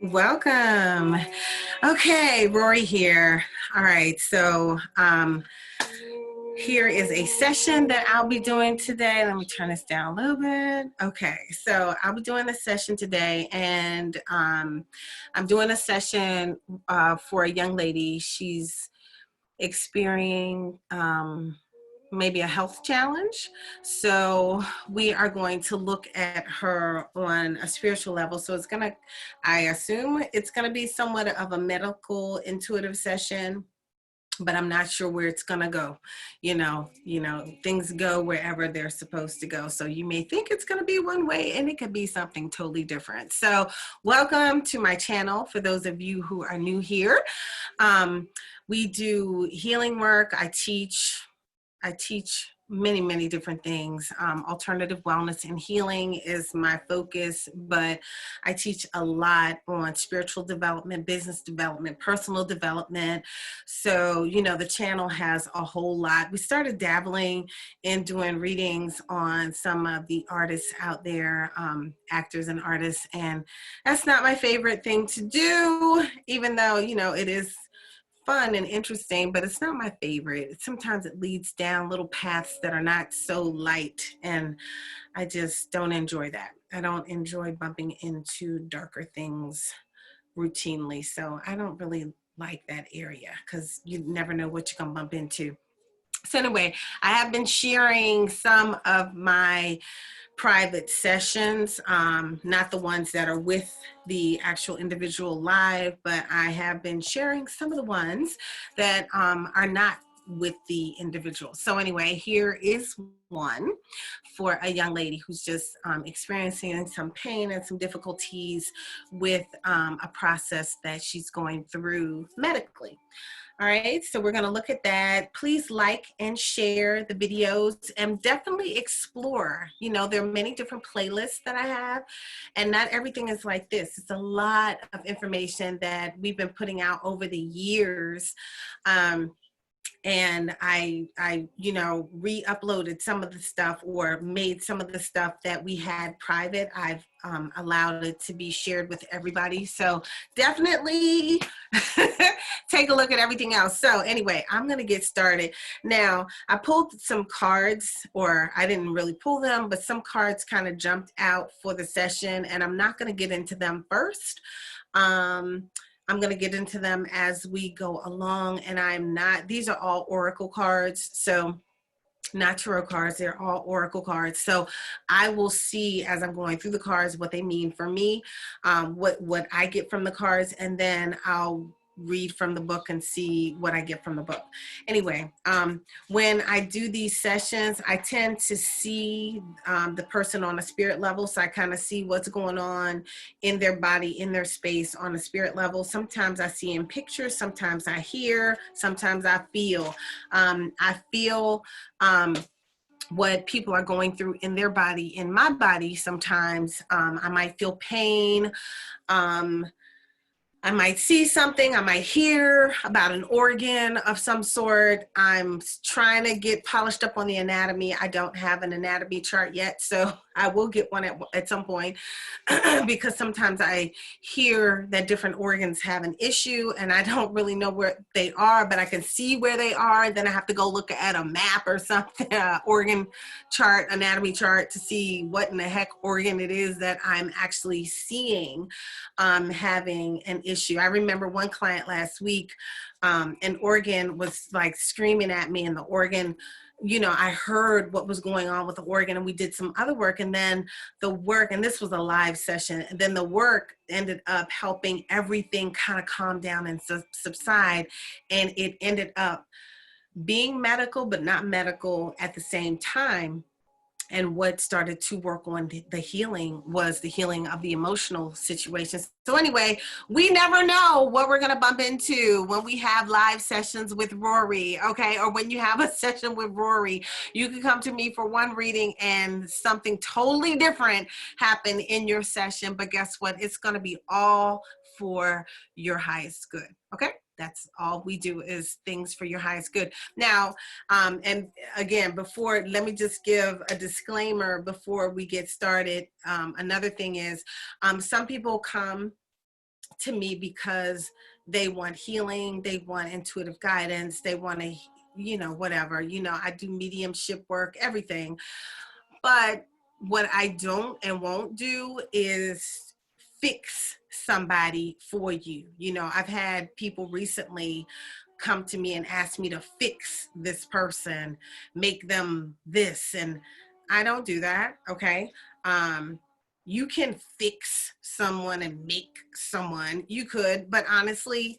Welcome. Okay, Rorree here. All right, so here is a session that I'll be doing today. Let me turn this down a little bit. Okay, so I'll be doing a session today, and I'm doing a session for a young lady. She's experiencing maybe a health challenge. So we are going to look at her on a spiritual level. So I assume it's gonna be somewhat of a medical intuitive session, but I'm not sure where it's gonna go. Things go wherever they're supposed to go. So you may think it's gonna be one way and it could be something totally different. So welcome to my channel for those of you who are new here. We do healing work. I teach many different things. Alternative wellness and healing is my focus, but I teach a lot on spiritual development, business development, personal development. So, the channel has a whole lot. We started dabbling in doing readings on some of the artists out there, actors and artists, and that's not my favorite thing to do, even though, it is fun and interesting, but it's not my favorite. Sometimes it leads down little paths that are not so light, and I just don't enjoy that. I don't enjoy bumping into darker things routinely, so I don't really like that area because you never know what you're gonna bump into. So anyway, I have been sharing some of my private sessions, not the ones that are with the actual individual live, but I have been sharing some of the ones that are not with the individual. So anyway, here is one for a young lady who's just experiencing some pain and some difficulties with a process that she's going through medically. All right, so we're gonna look at that. Please like and share the videos and definitely explore. There are many different playlists that I have, and not everything is like this. It's a lot of information that we've been putting out over the years. And I re-uploaded some of the stuff or made some of the stuff that we had private. I've allowed it to be shared with everybody. So definitely take a look at everything else. So anyway, I'm going to get started. Now, I pulled some cards, or I didn't really pull them, but some cards kind of jumped out for the session, and I'm not going to get into them first. I'm going to get into them as we go along, and these are all oracle cards. So not tarot cards, they're all oracle cards. So I will see as I'm going through the cards what they mean for me, what I get from the cards, and then I'll read from the book and see what I get from the book. Anyway, when I do these sessions, I tend to see the person on a spirit level. So I kind of see what's going on in their body, in their space on a spirit level. Sometimes I see in pictures, sometimes I hear, sometimes I feel. I feel what people are going through in their body, in my body. Sometimes I might feel pain. I might see something, I might hear about an organ of some sort. I'm trying to get polished up on the anatomy. I don't have an anatomy chart yet, so I will get one at some point because sometimes I hear that different organs have an issue and I don't really know where they are, but I can see where they are. Then I have to go look at a map or something, organ chart, anatomy chart, to see what in the heck organ it is that I'm actually seeing having an issue. I remember one client last week, an organ was like screaming at me, and the organ, I heard what was going on with the organ, and we did some other work, and then the work, and this was a live session, and then the work ended up helping everything kind of calm down and subside, and it ended up being medical, but not medical at the same time. And what started to work on the healing was the healing of the emotional situations. So anyway, we never know what we're going to bump into when we have live sessions with Rorree, okay? Or when you have a session with Rorree, you can come to me for one reading and something totally different happen in your session. But guess what? It's going to be all for your highest good, okay? That's all we do, is things for your highest good. Now, and again, let me just give a disclaimer before we get started. Another thing is, some people come to me because they want healing, they want intuitive guidance, they want to, whatever, I do mediumship work, everything. But what I don't and won't do is fix somebody for you. I've had people recently come to me and ask me to fix this person, make them this, and I don't do that. Okay. You can fix someone and make someone, you could, but honestly,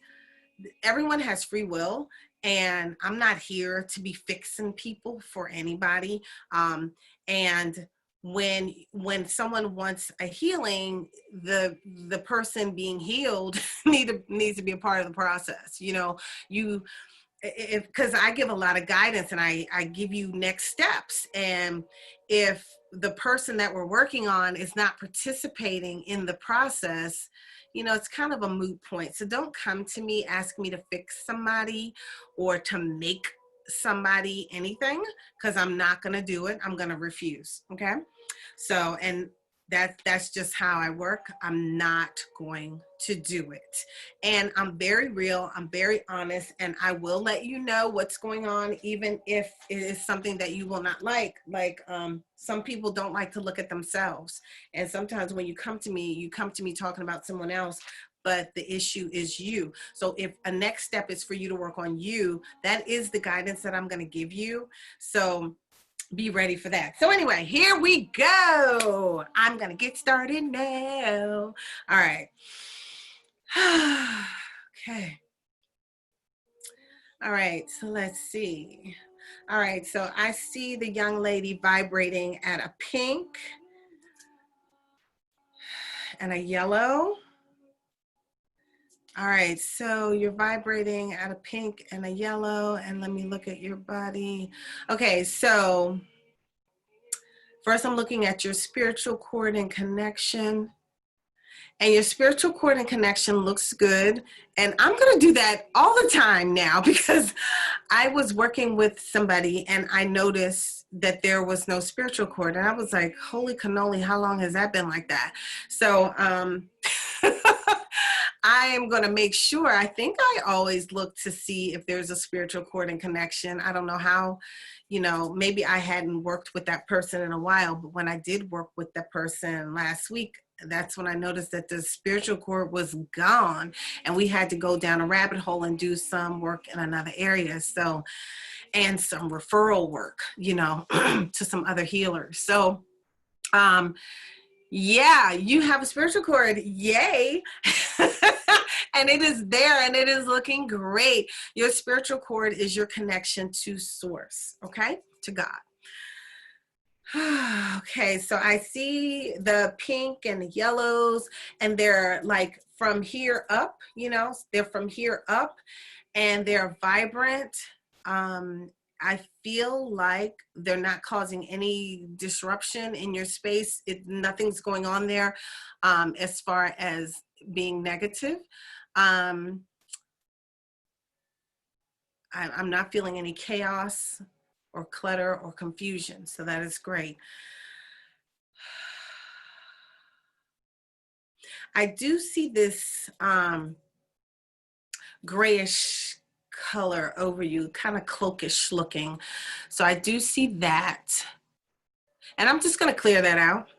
everyone has free will, and I'm not here to be fixing people for anybody. And when someone wants a healing, the person being healed needs to be a part of the process. You if because I give a lot of guidance and I give you next steps, and if the person that we're working on is not participating in the process, it's kind of a moot point. So don't come to me asking me to fix somebody or to make somebody anything, because I'm not going to do it. I'm going to refuse. Okay. So, and that's just how I work. I'm not going to do it. And I'm very real, I'm very honest, and I will let you know what's going on, even if it is something that you will not like. Like some people don't like to look at themselves. And sometimes when you come to me talking about someone else, but the issue is you. So if a next step is for you to work on you, that is the guidance that I'm going to give you. So be ready for that. So anyway, here we go. I'm going to get started now. All right. Okay. All right. So let's see. All right. So I see the young lady vibrating at a pink and a yellow. All right, so you're vibrating at a pink and a yellow, and let me look at your body. Okay, so first I'm looking at your spiritual cord and connection. And your spiritual cord and connection looks good. And I'm going to do that all the time now, because I was working with somebody and I noticed that there was no spiritual cord. And I was like, holy cannoli, how long has that been like that? So I am going to make sure. I think I always look to see if there's a spiritual cord and connection. I don't know how, maybe I hadn't worked with that person in a while, but when I did work with that person last week, that's when I noticed that the spiritual cord was gone, and we had to go down a rabbit hole and do some work in another area. So, and some referral work, to some other healers. So, yeah, you have a spiritual cord. Yay. And it is there and it is looking great. Your spiritual cord is your connection to source, okay? To God. Okay, so I see the pink and the yellows, and they're like from here up, they're from here up, and they're vibrant. I feel like they're not causing any disruption in your space. Nothing's going on there as far as being negative. I'm not feeling any chaos or clutter or confusion, so that is great. I do see this grayish color over you, kind of cloakish looking. So I do see that. And I'm just going to clear that out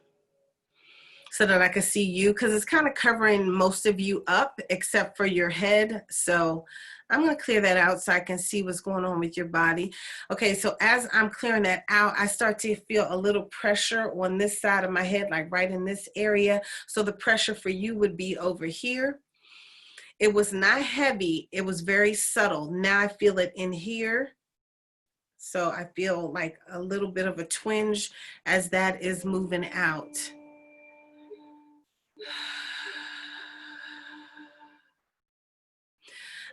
so that I can see you, because it's kind of covering most of you up except for your head. So I'm going to clear that out so I can see what's going on with your body. Okay, so as I'm clearing that out, I start to feel a little pressure on this side of my head, like right in this area. So the pressure for you would be over here. It was not heavy. It was very subtle. Now I feel it in here. So I feel like a little bit of a twinge as that is moving out.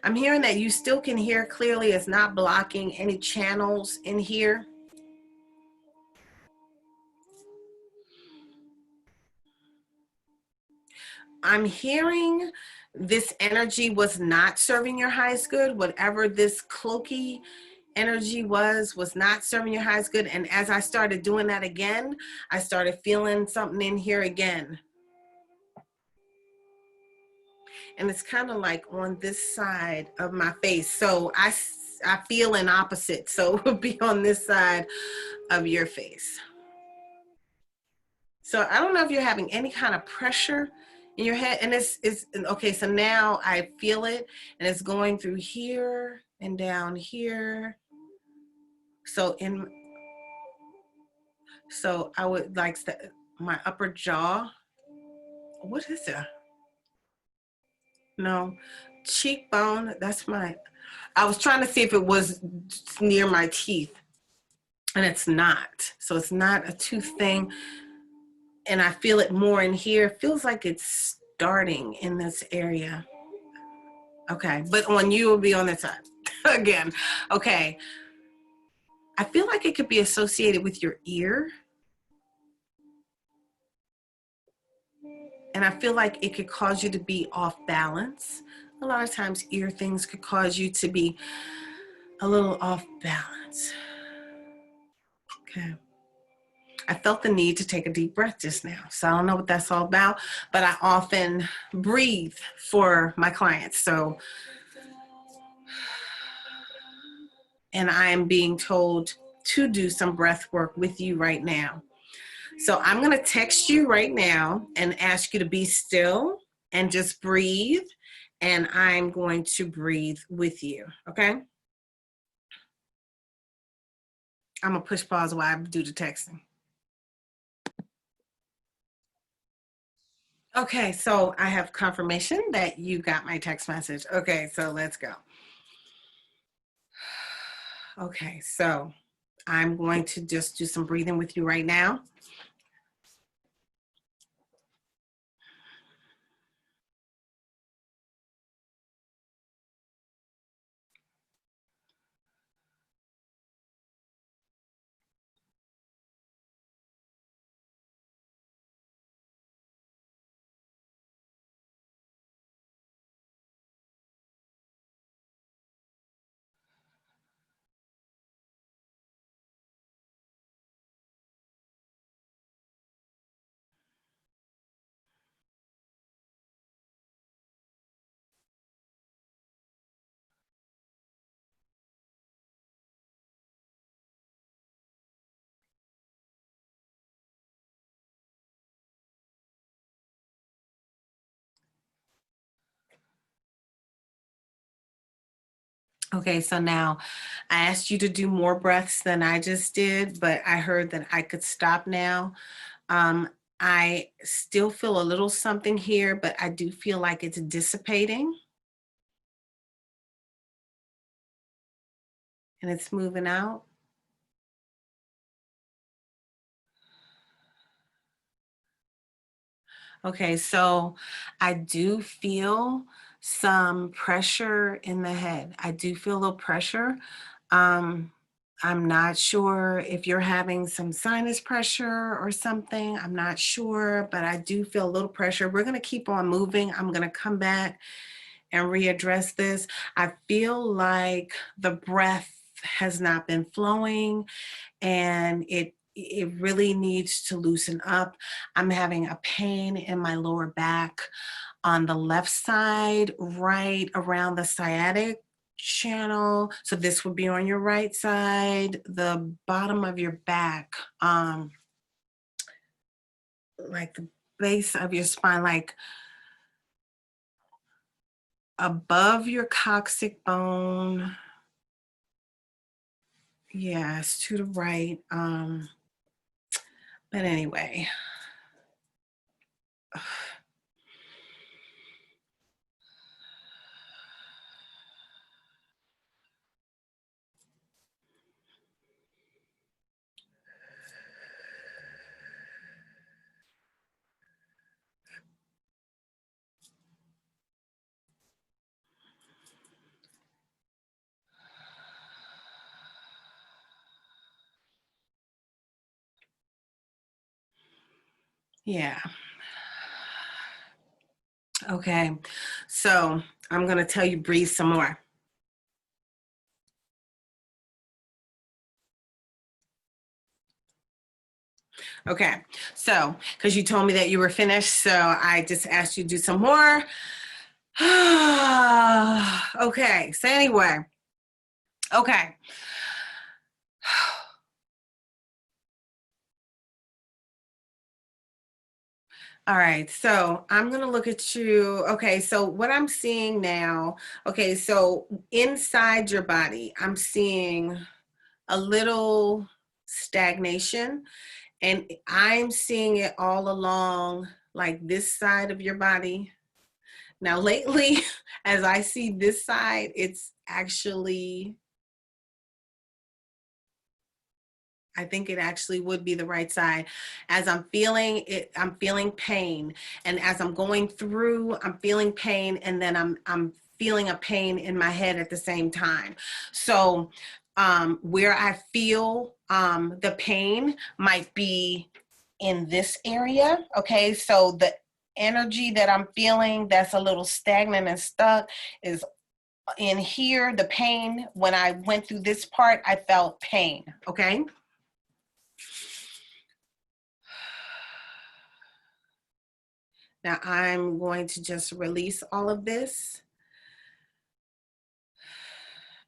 I'm hearing that you still can hear clearly. It's not blocking any channels in here. I'm hearing this energy was not serving your highest good. Whatever this cloaky energy was not serving your highest good. And as I started doing that again, I started feeling something in here again. and it's kind of like on this side of my face. So I feel an opposite. So it would be on this side of your face. So I don't know if you're having any kind of pressure in your head. And it's okay. So now I feel it, and it's going through here and down here. So so I would like my upper jaw. What is it? No, cheekbone. I was trying to see if it was near my teeth, and it's not. So it's not a tooth thing. And I feel it more in here. It feels like it's starting in this area. Okay, but on you will be on this side again. Okay, I feel like it could be associated with your ear. And I feel like it could cause you to be off balance. A lot of times ear things could cause you to be a little off balance. Okay. I felt the need to take a deep breath just now. So I don't know what that's all about, but I often breathe for my clients. So, and I am being told to do some breath work with you right now. So I'm going to text you right now and ask you to be still and just breathe. And I'm going to breathe with you. Okay. I'm going to push pause while I do the texting. Okay, so I have confirmation that you got my text message. Okay, so let's go. Okay, so I'm going to just do some breathing with you right now. Okay, so now I asked you to do more breaths than I just did, but I heard that I could stop now. I still feel a little something here, but I do feel like it's dissipating and it's moving out. Okay, so I do feel some pressure in the head. I do feel a little pressure. Um, I'm not sure if you're having some sinus pressure or something. I'm not sure, but I do feel a little pressure. We're going to keep on moving. I'm going to come back and readdress this. I feel like the breath has not been flowing, and it really needs to loosen up. I'm having a pain in my lower back on the left side, right around the sciatic channel. So this would be on your right side, the bottom of your back, like the base of your spine, like above your coccyx bone. Yes, to the right. But anyway. Yeah. Okay. So I'm going to tell you breathe some more. Okay. So, because you told me that you were finished, so I just asked you to do some more. Okay, so anyway, okay. All right, so I'm gonna look at you. Okay, so what I'm seeing now, okay, so inside your body, I'm seeing a little stagnation, and I'm seeing it all along like this side of your body. Now, lately, as I see this side, it's actually, I think it actually would be the right side. As I'm feeling it, I'm feeling pain. And as I'm going through, I'm feeling pain, and then I'm feeling a pain in my head at the same time. So where I feel the pain might be in this area. Okay. So the energy that I'm feeling that's a little stagnant and stuck is in here. The pain, when I went through this part, I felt pain. Okay. Now I'm going to just release all of this.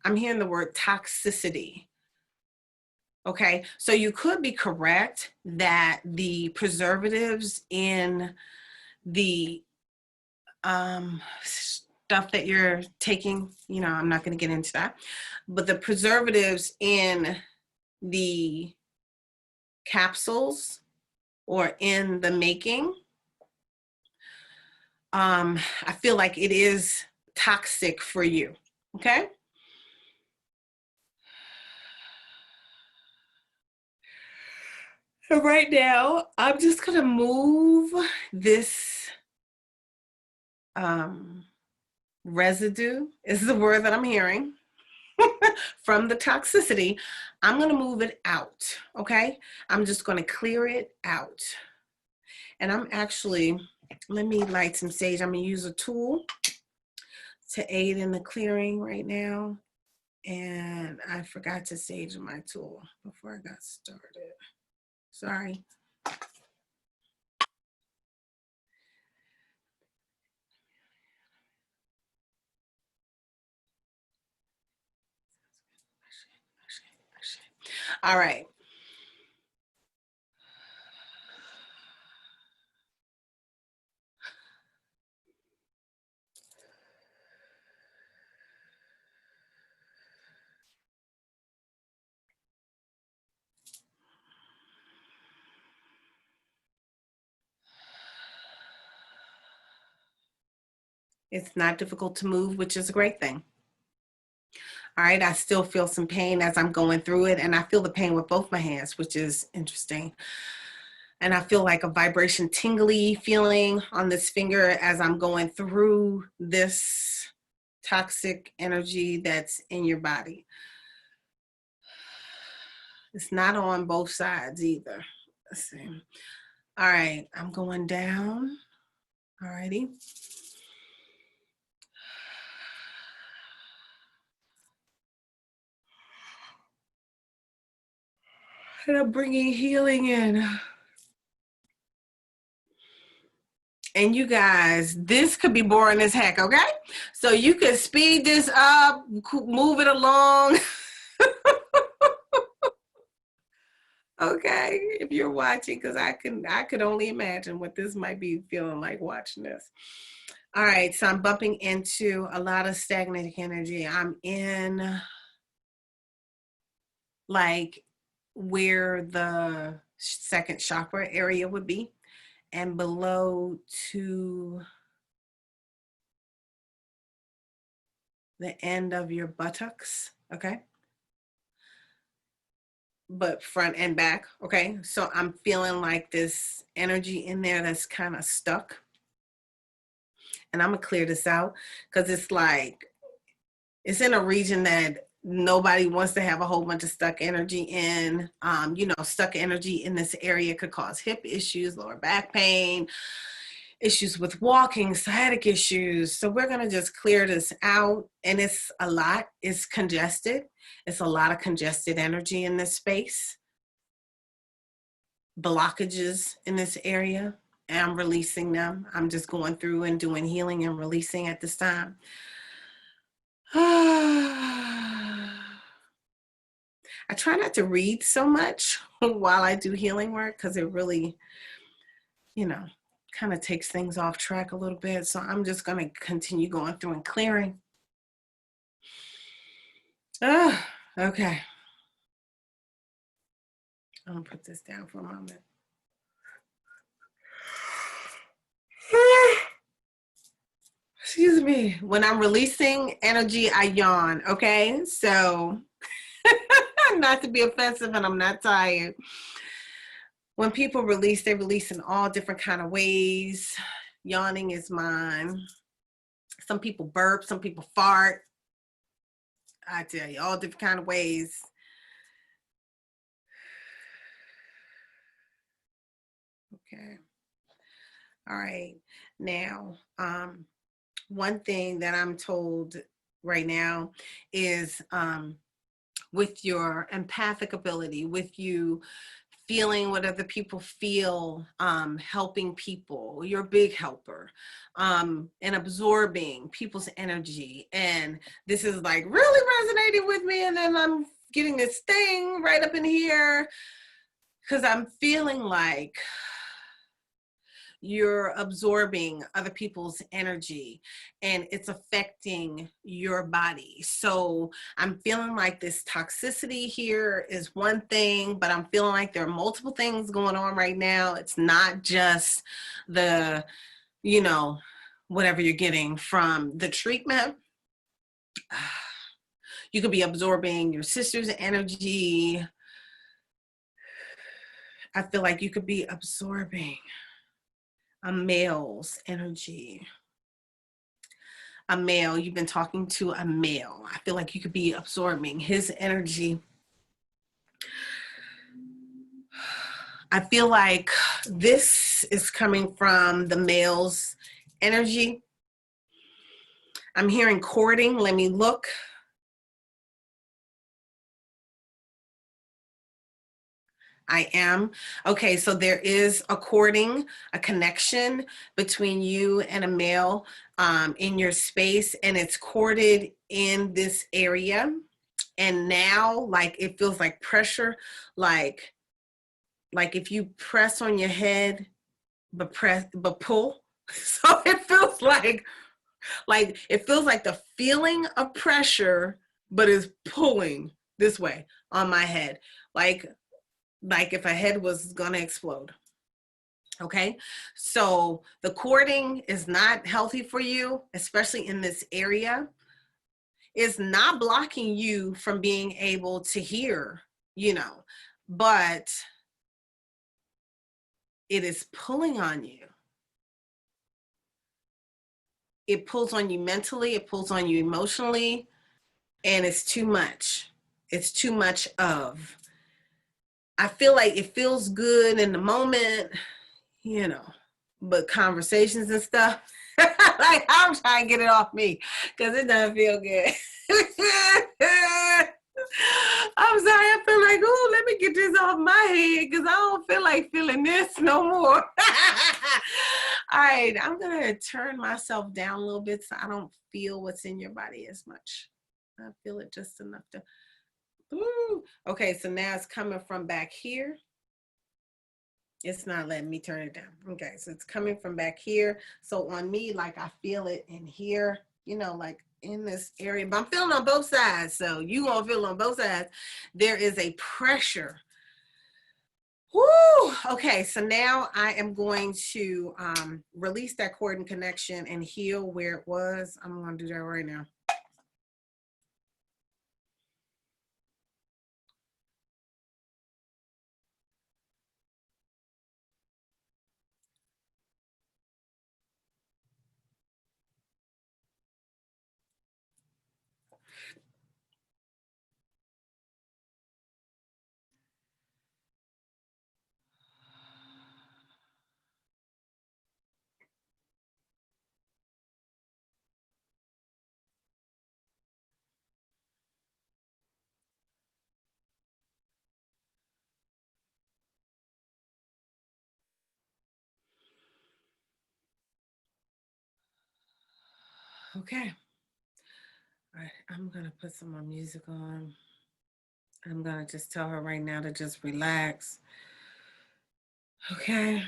I'm hearing the word toxicity. Okay, so you could be correct that the preservatives in the stuff that you're taking, I'm not going to get into that, but the preservatives in the capsules or in the making, I feel like it is toxic for you. Okay. So right now, I'm just gonna move this residue, is the word that I'm hearing, from the toxicity. I'm gonna move it out, okay? I'm just gonna clear it out. And I'm actually, let me light some sage. I'm gonna use a tool to aid in the clearing right now. And I forgot to sage my tool before I got started. Sorry. All right. It's not difficult to move, which is a great thing. All right, I still feel some pain as I'm going through it, and I feel the pain with both my hands, which is interesting. And I feel like a vibration tingly feeling on this finger as I'm going through this toxic energy that's in your body. It's not on both sides either. Let's see. All right, I'm going down. All righty. And I'm bringing healing in. And you guys, this could be boring as heck, okay? So you could speed this up, move it along. Okay, if you're watching, because I could only imagine what this might be feeling like watching this. All right, so I'm bumping into a lot of stagnant energy. I'm in like where the second chakra area would be, and below to the end of your buttocks, okay? But front and back, okay? So I'm feeling like this energy in there that's kind of stuck. And I'm gonna clear this out because it's like, it's in a region that nobody wants to have a whole bunch of stuck energy in. Stuck energy in this area could cause hip issues, lower back pain, issues with walking, sciatic issues. So we're going to just clear this out. And it's a lot. It's congested. It's a lot of congested energy in this space. Blockages in this area. and I'm releasing them. I'm just going through and doing healing and releasing at this time. I try not to read so much while I do healing work because it really, kind of takes things off track a little bit. So I'm just going to continue going through and clearing. Okay. I'm going to put this down for a moment. Excuse me. When I'm releasing energy, I yawn. Okay. So not to be offensive, and I'm not tired. When people release, they release in all different kind of ways. Yawning is mine. Some people burp, some people fart. I tell you, all different kind of ways. Okay. All right. Now, one thing that I'm told right now is with your empathic ability, with you feeling what other people feel, helping people, you're a big helper, and absorbing people's energy. And this is like really resonating with me. And then I'm getting this thing right up in here because I'm feeling like you're absorbing other people's energy and it's affecting your body. So I'm feeling like this toxicity here is one thing, but I'm feeling like there are multiple things going on right now. It's not just the, whatever you're getting from the treatment. You could be absorbing your sister's energy. I feel like you could be absorbing a male's energy. A male, you've been talking to a male. I feel like you could be absorbing his energy. I feel like this is coming from the male's energy. I'm hearing courting. Let me look. I am. Okay, so there is a courting, a connection between you and a male in your space, and it's courted in this area. And now, like, it feels like pressure, like if you press on your head, but pull. So it feels like it feels like the feeling of pressure, but is pulling this way on my head. Like if a head was gonna explode. Okay, so the cording is not healthy for you, especially in this area. It's not blocking you from being able to hear, but it is pulling on you. It pulls on you mentally, it pulls on you emotionally, and it's too much. It's too much of. I feel like it feels good in the moment, but conversations and stuff, like I'm trying to get it off me because it doesn't feel good. I'm sorry, I feel like, oh, let me get this off my head because I don't feel like feeling this no more. All right, I'm going to turn myself down a little bit so I don't feel what's in your body as much. I feel it just enough to, ooh. Okay, so now it's coming from back here. It's not letting me turn it down. Okay, so it's coming from back here. So on me, like I feel it in here, like in this area, but I'm feeling on both sides. So you gonna feel on both sides. There is a pressure. Woo! Okay, so now I am going to release that cord and connection and heal where it was. I'm gonna do that right now. Okay. All right. I'm going to put some more music on. I'm going to just tell her right now to just relax. Okay.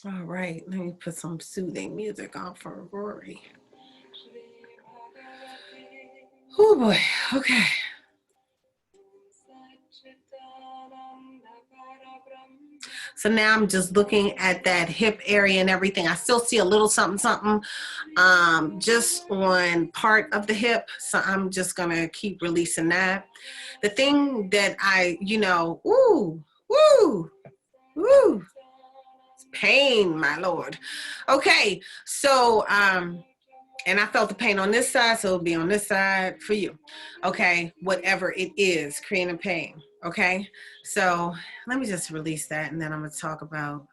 All right. Let me put some soothing music on for Rorree. Oh boy. Okay. So now I'm just looking at that hip area and everything. I still see a little something, something just on part of the hip. So I'm just going to keep releasing that. The thing that woo, pain, my Lord. Okay. So, and I felt the pain on this side, so it'll be on this side for you. Okay, whatever it is, creating pain. Okay, so let me just release that, and then I'm gonna talk about.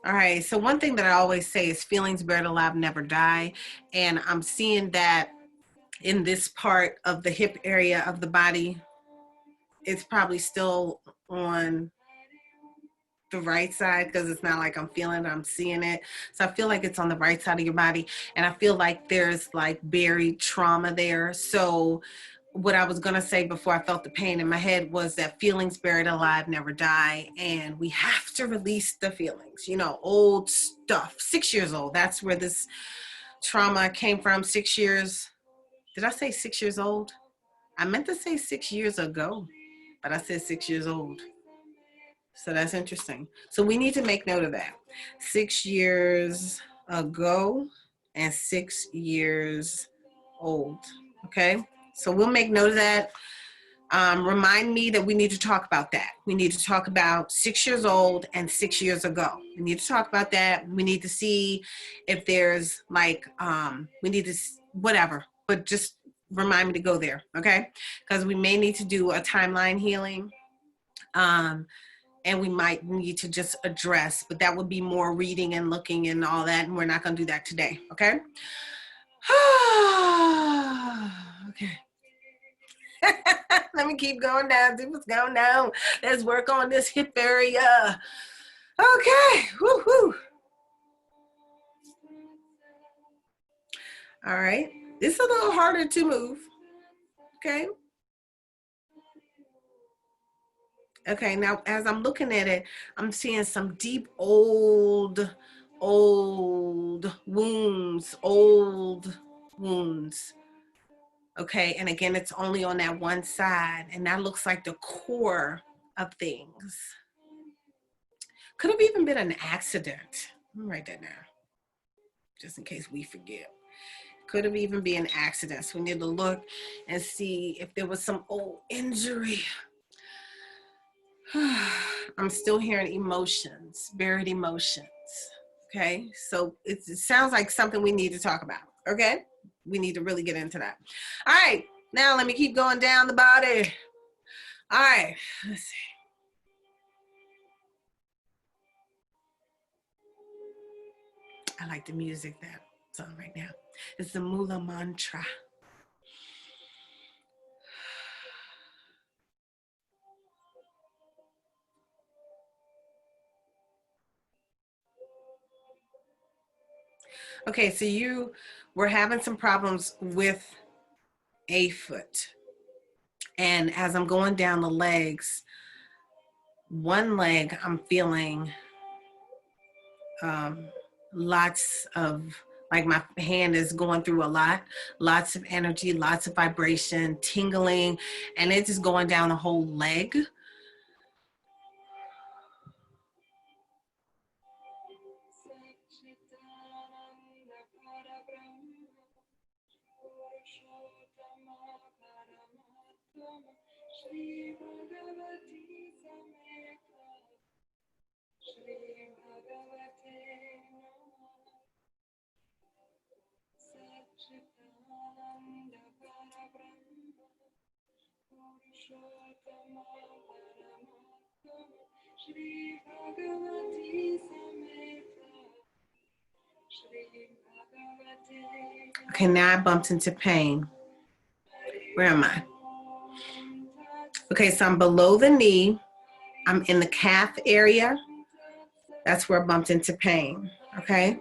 All right, so one thing that I always say is feelings buried alive never die, and I'm seeing that in this part of the hip area of the body. It's probably still on the right side because it's not like I'm feeling it, I'm seeing it. So I feel like it's on the right side of your body, and I feel like there's like buried trauma there. So what I was going to say before I felt the pain in my head was that feelings buried alive never die, and we have to release the feelings, old stuff. 6 years old, that's where this trauma came from. 6 years. Did I say 6 years old? I meant to say 6 years ago, but I said 6 years old. So that's interesting. So we need to make note of that. 6 years ago and 6 years old. Okay. So we'll make note of that. Remind me that we need to talk about that. We need to talk about 6 years old and 6 years ago. We need to talk about that. We need to see if there's we need to, whatever, but just remind me to go there. Okay. Because we may need to do a timeline healing. And we might need to just address, but that would be more reading and looking and all that, and we're not going to do that today, okay? Okay. Let me keep going down. See what's going down. Let's work on this hip area. Okay. Woo-hoo. All right. It's a little harder to move. Okay. Okay, now as I'm looking at it, I'm seeing some deep old wounds, Okay, and again, it's only on that one side, and that looks like the core of things. Could have even been an accident. Let me write that down, just in case we forget. Could have even been an accident. So we need to look and see if there was some old injury. I'm still hearing emotions, buried emotions. Okay, so it sounds like something we need to talk about. Okay, we need to really get into that. All right, now let me keep going down the body. All right, let's see. I like the music that's on right now. It's the Mula Mantra. Okay, so you were having some problems with a foot. And as I'm going down the legs, one leg I'm feeling lots of, like my hand is going through a lot, lots of energy, lots of vibration, tingling, and it's just going down the whole leg. Okay, now I bumped into pain. Where am I? Okay, so I'm below the knee. I'm in the calf area. That's where I bumped into pain. Okay.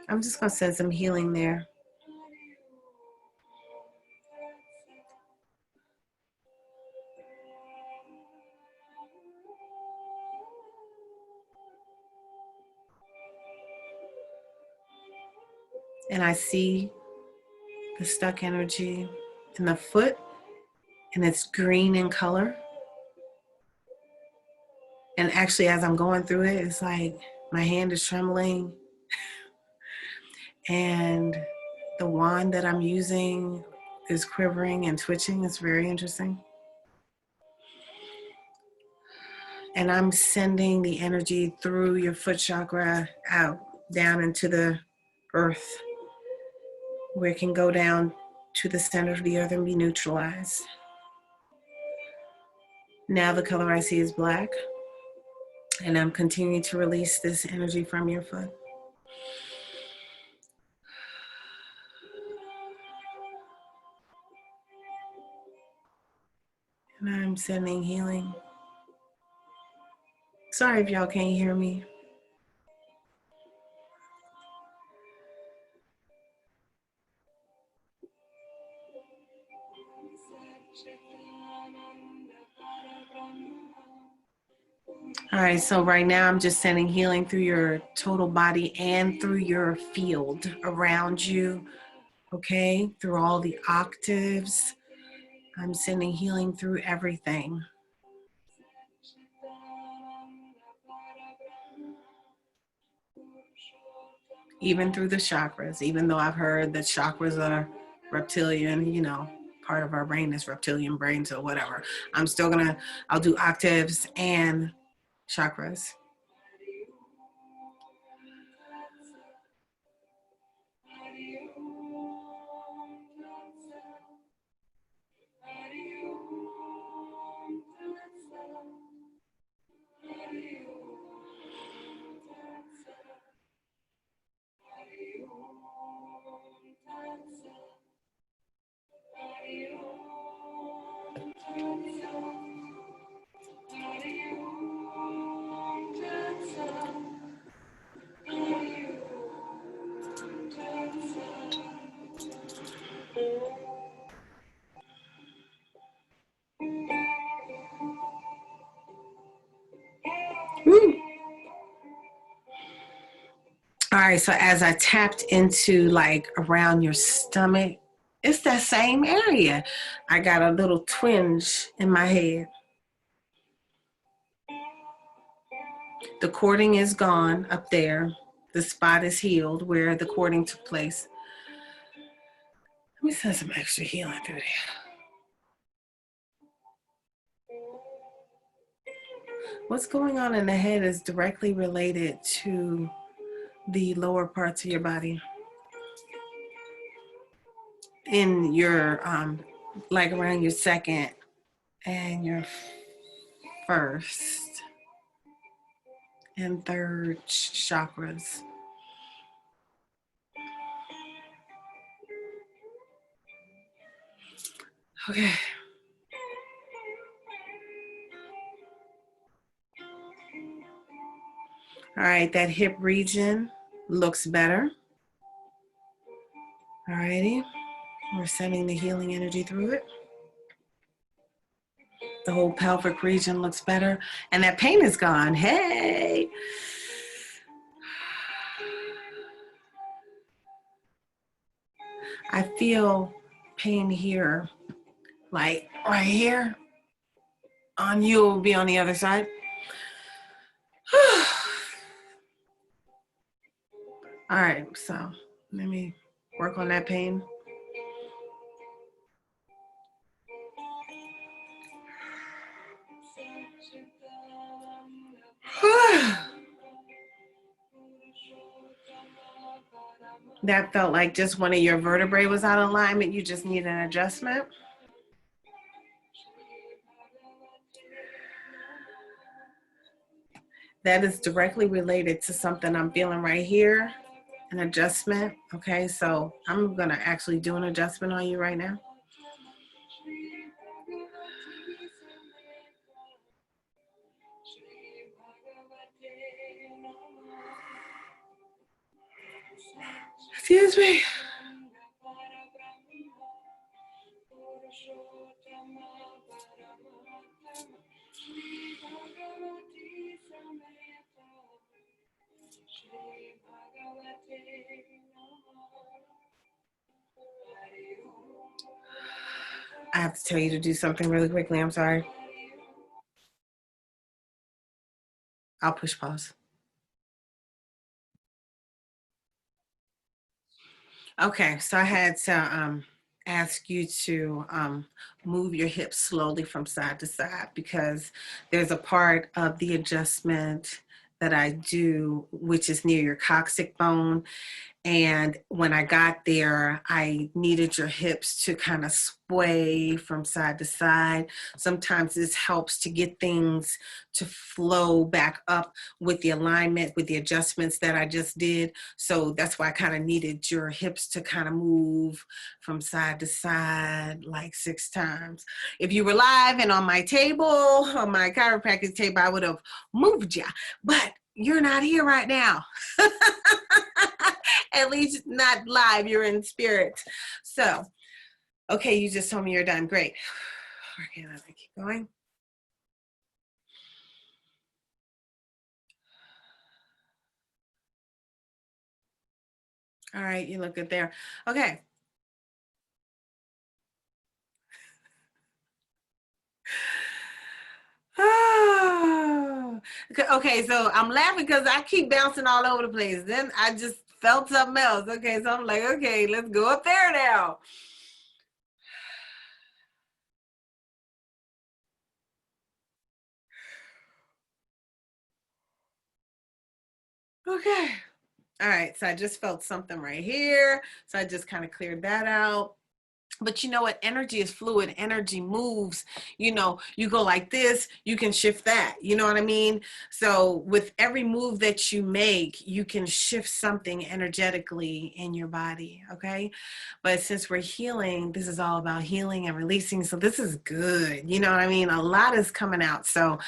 I'm just going to send some healing there. And I see the stuck energy in the foot, and it's green in color. And actually, as I'm going through it, it's like my hand is trembling, and the wand that I'm using is quivering and twitching. It's very interesting. And I'm sending the energy through your foot chakra out, down into the earth, where it can go down to the center of the earth and be neutralized. Now the color I see is black, and I'm continuing to release this energy from your foot. And I'm sending healing. Sorry if y'all can't hear me. All right, so right now I'm just sending healing through your total body and through your field around you, okay? Through all the octaves. I'm sending healing through everything. Even through the chakras, even though I've heard that chakras are reptilian, you know, part of our brain is reptilian brain, so whatever. I'm still gonna, I'll do octaves and chakras. Woo. All right, so as I tapped into like around your stomach, it's that same area. I got a little twinge in my head. The cording is gone up there. The spot is healed where the cording took place. Let me send some extra healing through there. What's going on in the head is directly related to the lower parts of your body. In your, like around your second and your first and third chakras. Okay. All right, that hip region looks better. All righty, we're sending the healing energy through it. The whole pelvic region looks better, and that pain is gone. Hey. I feel pain here, like right here. On you, will be on the other side. All right, so let me work on that pain. That felt like just one of your vertebrae was out of alignment. You just need an adjustment. That is directly related to something I'm feeling right here. an adjustment. Okay, so I'm gonna actually do an adjustment on you right now. Excuse me. I have to tell you to do something really quickly. I'm sorry. I'll push pause. Okay, so I had to ask you to move your hips slowly from side to side because there's a part of the adjustment that I do, which is near your coccyx bone. And when I got there, I needed your hips to kind of sway from side to side. Sometimes this helps to get things to flow back up with the alignment, with the adjustments that I just did. So that's why I kind of needed your hips to kind of move from side to side like 6 times. If you were live and on my table, on my chiropractic table, I would have moved you, but you're not here right now. At least not live, you're in spirit. So, okay, you just told me you're done. Great. Okay, let me keep going. All right, you look good there. Okay. Okay, so I'm laughing because I keep bouncing all over the place. Then I just felt something else. Okay, so I'm like, okay, let's go up there now. Okay. All right, so I just felt something right here. So I just kind of cleared that out. But you know what? Energy is fluid. Energy moves. You know, you go like this, you can shift that. You know what I mean? So with every move that you make, you can shift something energetically in your body. Okay. But since we're healing, this is all about healing and releasing. So this is good. You know what I mean? A lot is coming out. So,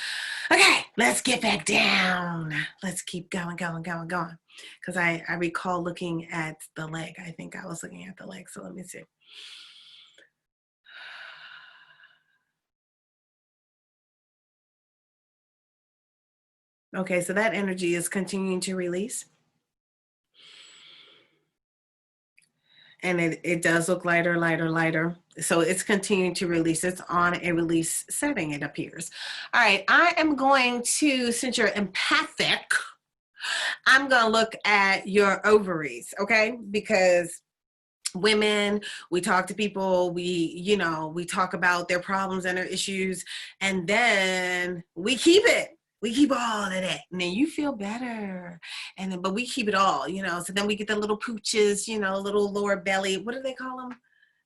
okay, let's get back down. Let's keep going, going, going, going. Because I recall looking at the leg. I think I was looking at the leg. So let me see. Okay, so that energy is continuing to release. And it does look lighter, lighter, lighter. So it's continuing to release. It's on a release setting, it appears. All right, I am going to, since you're empathic, I'm going to look at your ovaries, okay? Because women, we talk to people, we talk about their problems and their issues, and then we keep it. We keep all of that, and then you feel better. And then, but we keep it all, so then we get the little pooches, little lower belly. What do they call them?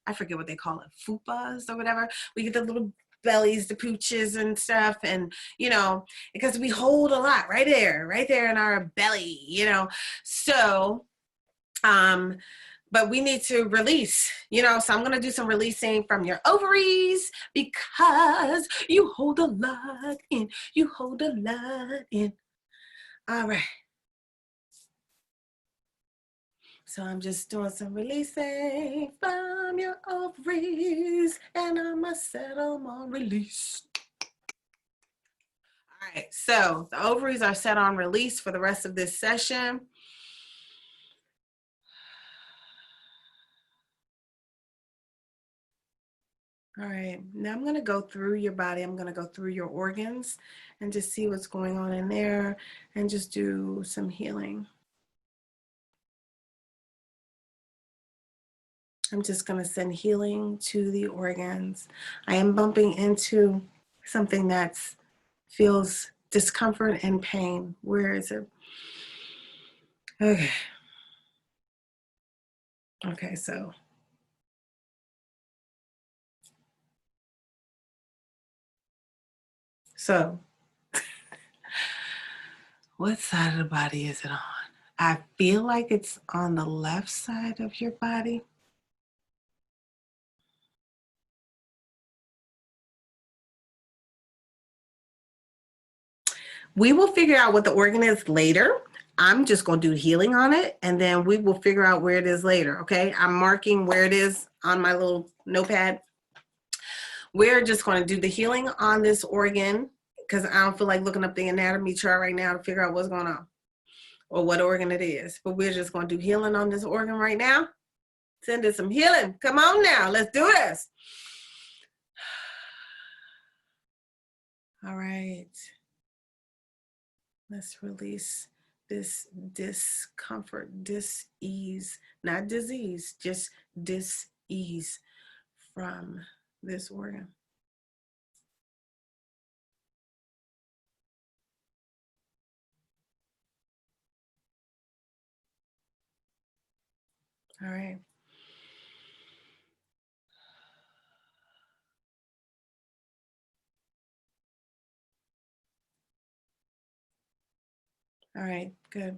I forget what they call it, fupas or whatever. We get the little bellies, the pooches and stuff, and because we hold a lot right there in our belly, so but we need to release, so I'm going to do some releasing from your ovaries because you hold a lot in. You hold a lot in. All right. So I'm just doing some releasing from your ovaries and I'm going to set them on release. All right. So the ovaries are set on release for the rest of this session. All right, now I'm going to go through your body. I'm going to go through your organs and just see what's going on in there and just do some healing. I'm just going to send healing to the organs. I am bumping into something that feels discomfort and pain. Where is it? Okay. Okay, so. So, what side of the body is it on? I feel like it's on the left side of your body. We will figure out what the organ is later. I'm just going to do healing on it, and then we will figure out where it is later, okay? I'm marking where it is on my little notepad. We're just going to do the healing on this organ because I don't feel like looking up the anatomy chart right now to figure out what's going on or what organ it is. But we're just going to do healing on this organ right now. Send it some healing. Come on now. Let's do this. All right. Let's release this discomfort, dis-ease, not disease, just dis-ease from this organ. All right. All right, good.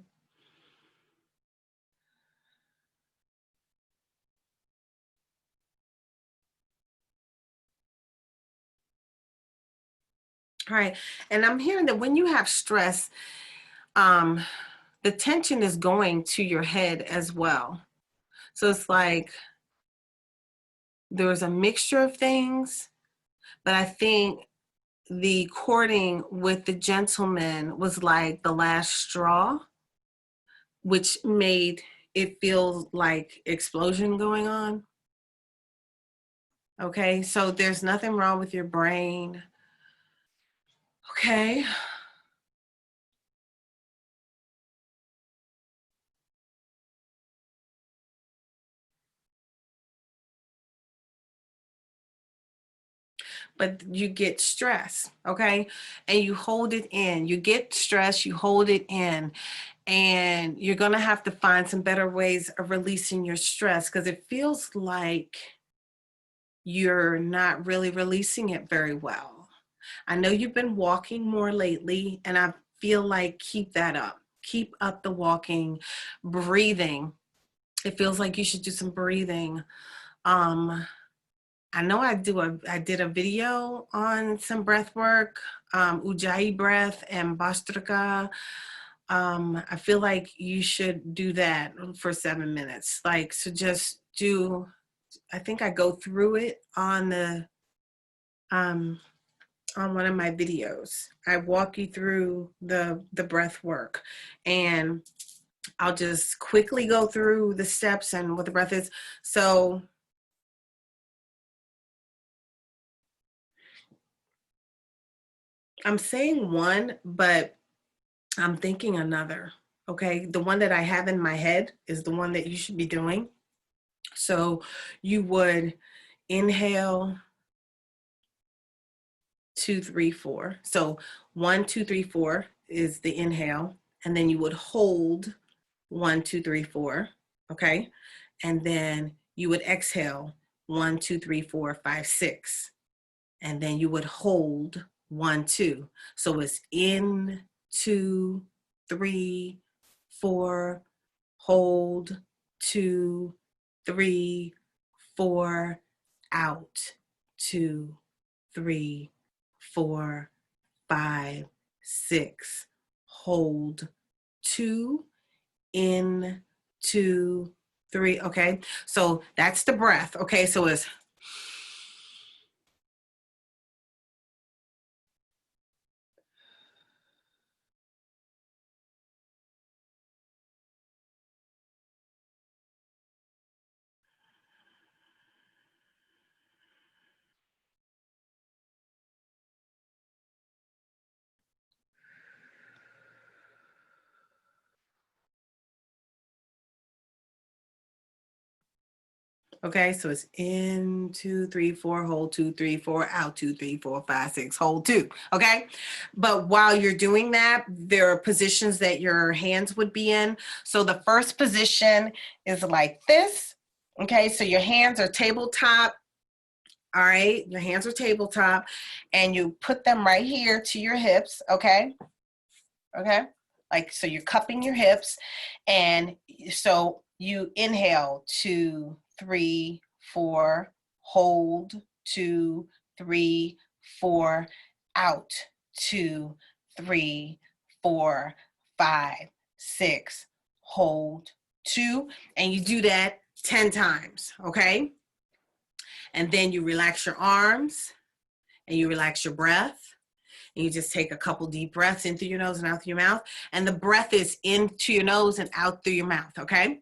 All right, and I'm hearing that when you have stress, the tension is going to your head as well. So it's like there's a mixture of things, but I think the courting with the gentleman was like the last straw, which made it feel like explosion going on. Okay, so there's nothing wrong with your brain. Okay. But you get stress, okay? And you hold it in. You get stress, you hold it in. And you're going to have to find some better ways of releasing your stress because it feels like you're not really releasing it very well. I know you've been walking more lately, and I feel like keep that up. Keep up the walking, breathing. It feels like you should do some breathing. I know I did a video on some breath work, Ujjayi breath and Bhastrika. I feel like you should do that for 7 minutes. Like, so just do, I think I go through it on one of my videos. I walk you through the breath work, and I'll just quickly go through the steps and what the breath is. So I'm saying one, but I'm thinking another. Okay. The one that I have in my head is the one that you should be doing. So you would inhale 2, 3, 4. So 1, 2, 3, 4 is the inhale. And then you would hold 1, 2, 3, 4. Okay. And then you would exhale 1, 2, 3, 4, 5, 6. And then you would hold 1, 2. So it's in, 2, 3, 4, hold, 2, 3, 4, out, 2, 3, 4, 5, 6, hold, 2, in, 2, 3. Okay, so that's the breath. Okay, so it's okay, so it's in, 2, 3, 4, hold, 2, 3, 4, out, 2, 3, 4, 5, 6, hold, 2. Okay. But while you're doing that, there are positions that your hands would be in. So the first position is like this. Okay. So your hands are tabletop. All right. Your hands are tabletop, and you put them right here to your hips. Okay. Okay. Like, so you're cupping your hips. And so you inhale 2, 3, 4, hold 2, 3, 4, out 2, 3, 4, 5, 6, hold 2. And you do that 10 times, okay? And then you relax your arms and you relax your breath. And you just take a couple deep breaths in through your nose and out through your mouth. And the breath is into your nose and out through your mouth, okay?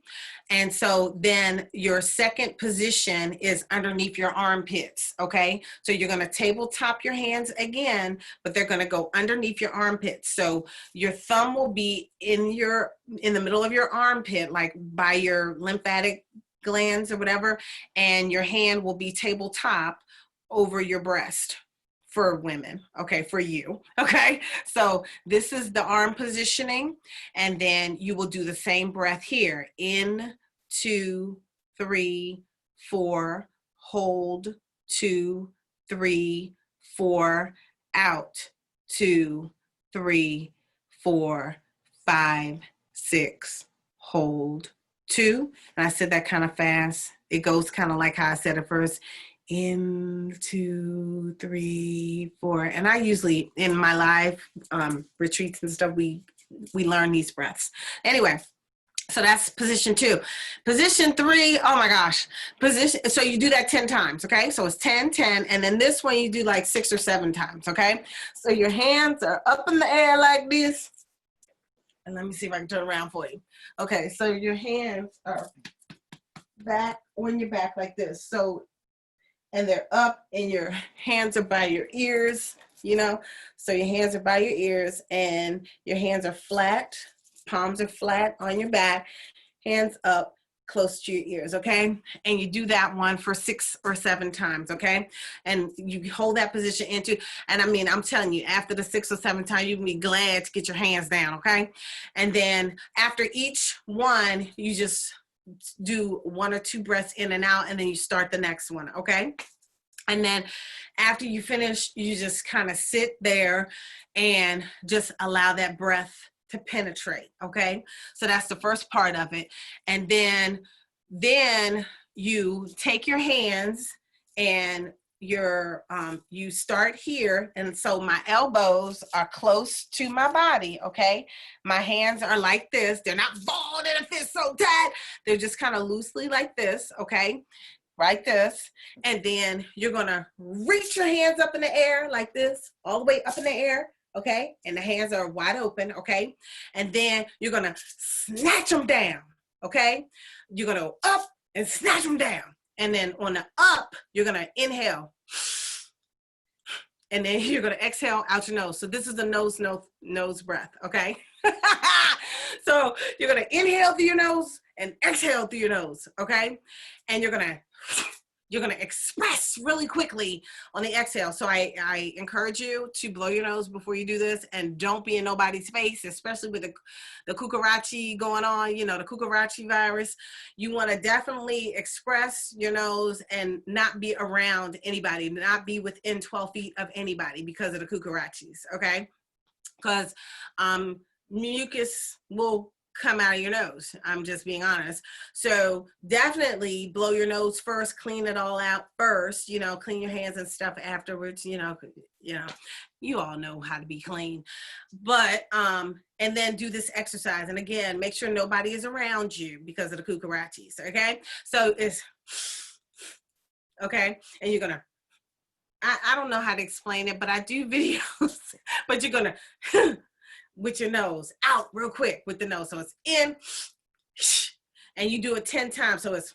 And so then your second position is underneath your armpits, okay? So you're gonna tabletop your hands again, but they're gonna go underneath your armpits. So your thumb will be in the middle of your armpit, like by your lymphatic glands or whatever, and your hand will be tabletop over your breast. For women, okay, for you, okay? So this is the arm positioning, and then you will do the same breath here. In, 2, 3, 4, hold, 2, 3, 4, out, 2, 3, 4, 5, 6, hold, 2. And I said that kind of fast. It goes kind of like how I said it first. In, 2, 3, 4. And I usually, in my live retreats and stuff, we learn these breaths. Anyway, so that's position 2. Position 3, oh my gosh. So you do that 10 times, okay? So it's 10, 10, and then this one you do like 6 or 7 times, okay? So your hands are up in the air like this. And let me see if I can turn around for you. Okay, so your hands are back on your back like this. So and they're up and your hands are by your ears, you know? So your hands are by your ears and your hands are flat, palms are flat on your back, hands up close to your ears, okay? And you do that one for 6 or 7 times, okay? And you hold that position into, and I mean, I'm telling you, after the 6 or 7 times, you can be glad to get your hands down, okay? And then after each one, you just do 1 or 2 breaths in and out, and then you start the next one, okay? And then after you finish, you just kind of sit there and just allow that breath to penetrate, okay? So that's the first part of it. And then you take your hands and you start here, and so my elbows are close to my body, okay? My hands are like this. They're not balled in a fist so tight. They're just kind of loosely like this, okay? Like this. And then you're gonna reach your hands up in the air like this, all the way up in the air, okay? And the hands are wide open, okay? And then you're gonna snatch them down, okay? You're gonna go up and snatch them down. And then on the up, you're gonna inhale. And then you're gonna exhale out your nose. So this is a nose breath, okay? So you're gonna inhale through your nose and exhale through your nose, okay? And you're gonna express really quickly on the exhale. So I encourage you to blow your nose before you do this, and don't be in nobody's face, especially with the cucarachi going on, you know, the cucarachi virus. You want to definitely express your nose and not be around anybody, not be within 12 feet of anybody because of the cucarachis, okay? Because mucus will come out of your nose. I'm just being honest. So definitely blow your nose first, clean it all out first, you know, clean your hands and stuff afterwards, you know, you all know how to be clean. But, and then do this exercise. And again, make sure nobody is around you because of the cucarachis, okay? So it's, okay, and you're gonna, I don't know how to explain it, but I do videos, but you're gonna, with your nose out real quick with the nose. So it's in, and you do it 10 times. So it's,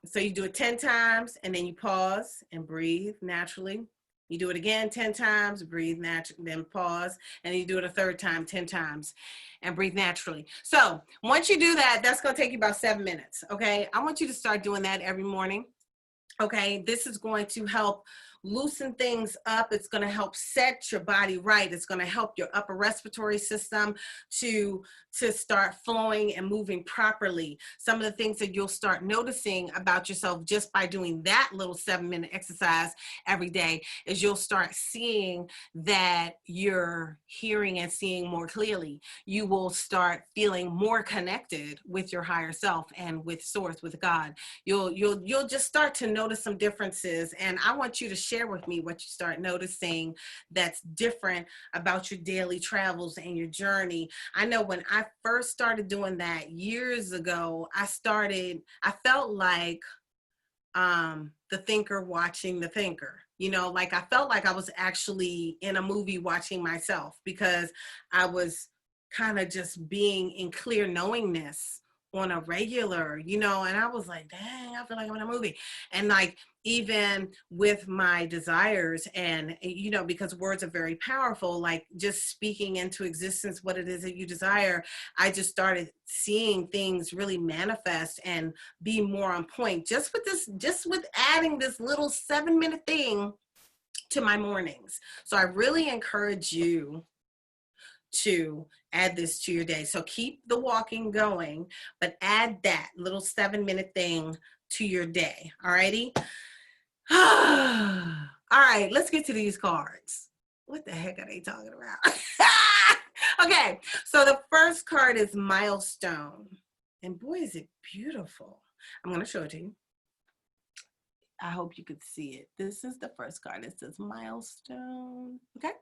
so you do it 10 times and then you pause and breathe naturally. You do it again 10 times, breathe naturally, then pause, and you do it a third time 10 times and breathe naturally. So once you do that, that's gonna take you about 7 minutes, okay? I want you to start doing that every morning, okay? This is going to help loosen things up. It's going to help set your body right. It's going to help your upper respiratory system to start flowing and moving properly. Some of the things that you'll start noticing about yourself just by doing that little 7-minute exercise every day is you'll start seeing that you're hearing and seeing more clearly. You will start feeling more connected with your higher self and with source, with God. You'll just start to notice some differences. And I want you to share with me what you start noticing that's different about your daily travels and your journey. I know when I first started doing that years ago, I felt like the thinker watching the thinker. You know, like I felt like I was actually in a movie watching myself, because I was kind of just being in clear knowingness on a regular, you know, and I was like, dang, I feel like I'm in a movie. And like, even with my desires, and, you know, because words are very powerful, like just speaking into existence what it is that you desire, I just started seeing things really manifest and be more on point just with adding this little 7-minute thing to my mornings. So I really encourage you to add this to your day. So keep the walking going, but add that little 7-minute thing to your day. All righty. All right, let's get to these cards. What the heck are they talking about? Okay, so the first card is Milestone. And boy, is it beautiful. I'm going to show it to you. I hope you could see it. This is the first card. It says Milestone. Okay.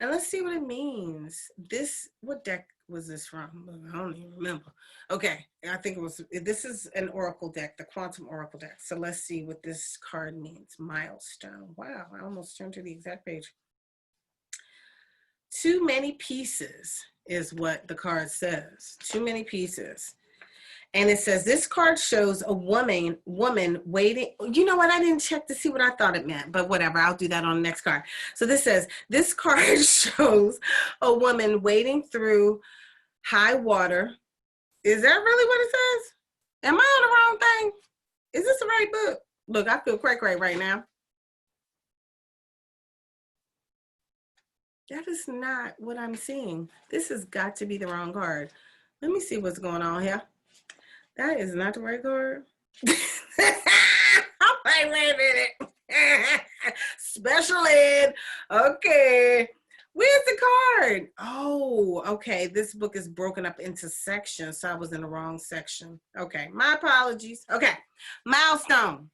And let's see what it means. What deck was this from? I don't even remember. Okay, I think this is an oracle deck, the Quantum Oracle deck. So let's see what this card means. Milestone. Wow, I almost turned to the exact page. Too many pieces is what the card says. Too many pieces. And it says, this card shows a woman waiting. You know what? I didn't check to see what I thought it meant, but whatever. I'll do that on the next card. So this says, this card shows a woman wading through high water. Is that really what it says? Am I on the wrong thing? Is this the right book? Look, I feel cray right now. That is not what I'm seeing. This has got to be the wrong card. Let me see what's going on here. That is not the right card. I'm like, wait a minute. Special ed. Okay. Where's the card? Oh, okay. This book is broken up into sections, so I was in the wrong section. Okay, my apologies. Okay, Milestone.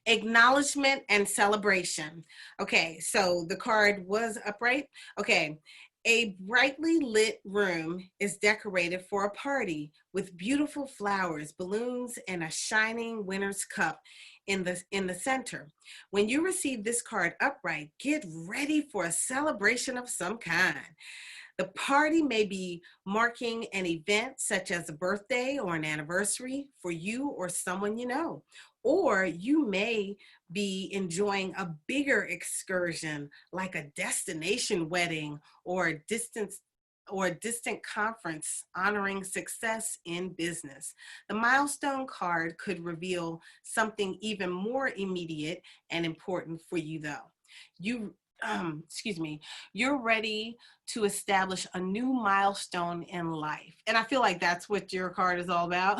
Acknowledgement and celebration. Okay, so the card was upright. Okay. A brightly lit room is decorated for a party with beautiful flowers, balloons, and a shining winner's cup in the center. When you receive this card upright, get ready for a celebration of some kind. The party may be marking an event such as a birthday or an anniversary for you or someone you know. Or you may be enjoying a bigger excursion like a destination wedding or a distant conference honoring success in business. The milestone card could reveal something even more immediate and important for you though. You're ready to establish a new milestone in life. And I feel like that's what your card is all about.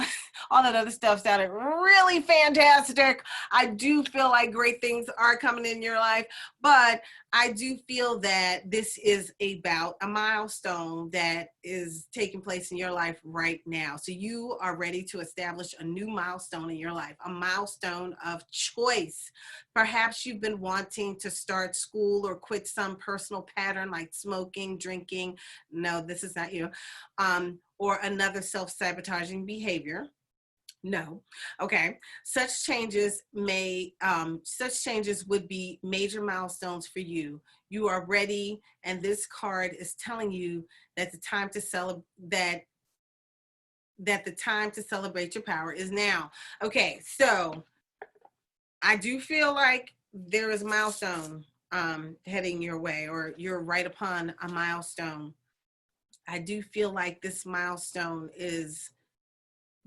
All that other stuff sounded really fantastic. I do feel like great things are coming in your life, but I do feel that this is about a milestone that is taking place in your life right now. So you are ready to establish a new milestone in your life, a milestone of choice. Perhaps you've been wanting to start school or quit some personal pattern like smoking, drinking. No, this is not you. Or another self-sabotaging behavior. No. Okay. Such changes would be major milestones for you. You are ready, and this card is telling you that the time to celebrate your power is now. Okay, so I do feel like there is a milestone heading your way, or you're right upon a milestone. I do feel like this milestone is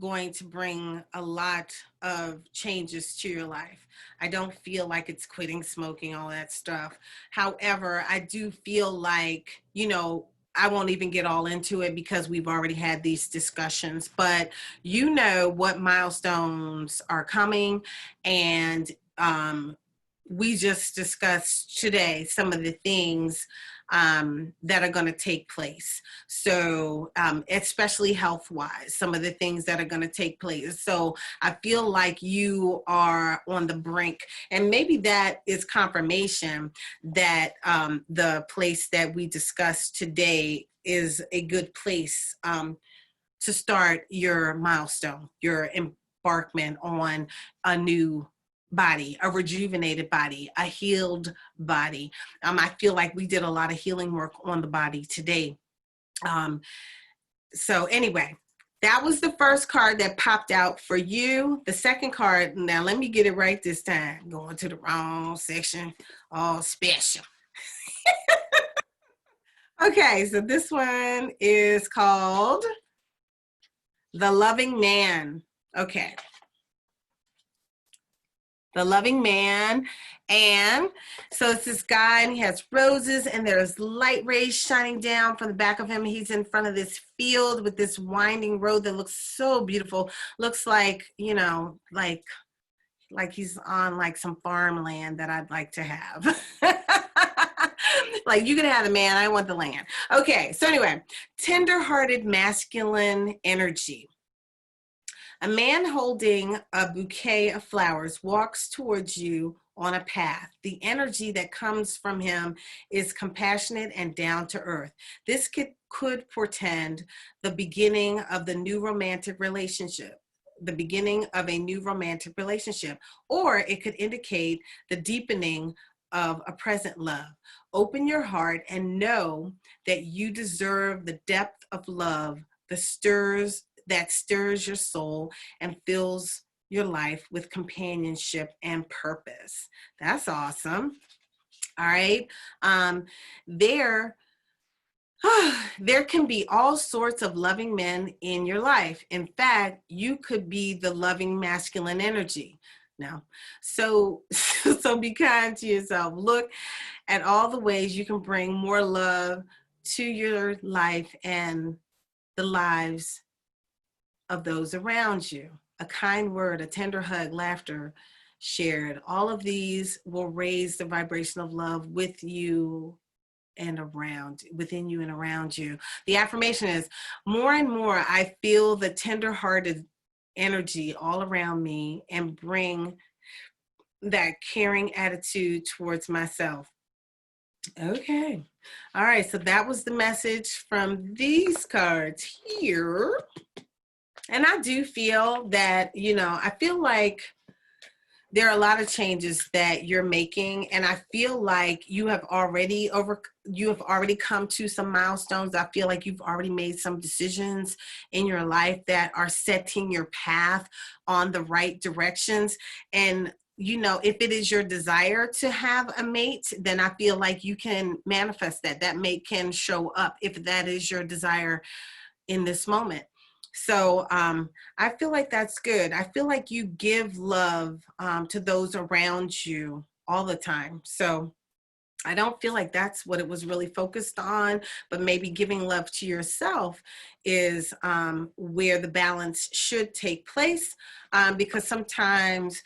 going to bring a lot of changes to your life. I don't feel like it's quitting smoking, all that stuff. However, I do feel like, I won't even get all into it because we've already had these discussions, but you know what milestones are coming. And we just discussed today some of the things that are going to take place. So, especially health wise, some of the things that are going to take place. So, I feel like you are on the brink, and maybe that is confirmation that the place that we discussed today is a good place to start your milestone, your embarkment on a new body, a rejuvenated body, a healed body. I feel like we did a lot of healing work on the body today. Um, so anyway, that was the first card that popped out for you. The second card, now let me get it right this time. Going to the wrong section, all special. Okay, so this one is called The Loving Man. Okay. The Loving Man. And so it's this guy, and he has roses, and there's light rays shining down from the back of him. He's in front of this field with this winding road that looks so beautiful. Looks like, like he's on like some farmland that I'd like to have. Like, you can have the man, I want the land. Okay, so anyway, tender-hearted masculine energy. A man holding a bouquet of flowers walks towards you on a path. The energy that comes from him is compassionate and down to earth. This could portend the beginning of the new romantic relationship. The beginning of a new romantic relationship, or it could indicate the deepening of a present love. Open your heart and know that you deserve the depth of love that stirs your soul and fills your life with companionship and purpose. That's awesome. All right. There can be all sorts of loving men in your life. In fact, you could be the loving masculine energy. Now, so be kind to yourself. Look at all the ways you can bring more love to your life and the lives of those around you. A kind word, a tender hug, laughter shared. All of these will raise the vibration of love with you and within you and around you. The affirmation is, more and more I feel the tender-hearted energy all around me and bring that caring attitude towards myself. Okay. All right. So that was the message from these cards here. And I do feel that, I feel like there are a lot of changes that you're making, and I feel like you have already come to some milestones. I feel like you've already made some decisions in your life that are setting your path on the right directions. And if it is your desire to have a mate, then I feel like you can manifest that. That mate can show up if that is your desire in this moment. So I feel like that's good. I feel like you give love to those around you all the time. So I don't feel like that's what it was really focused on, but maybe giving love to yourself is where the balance should take place, because sometimes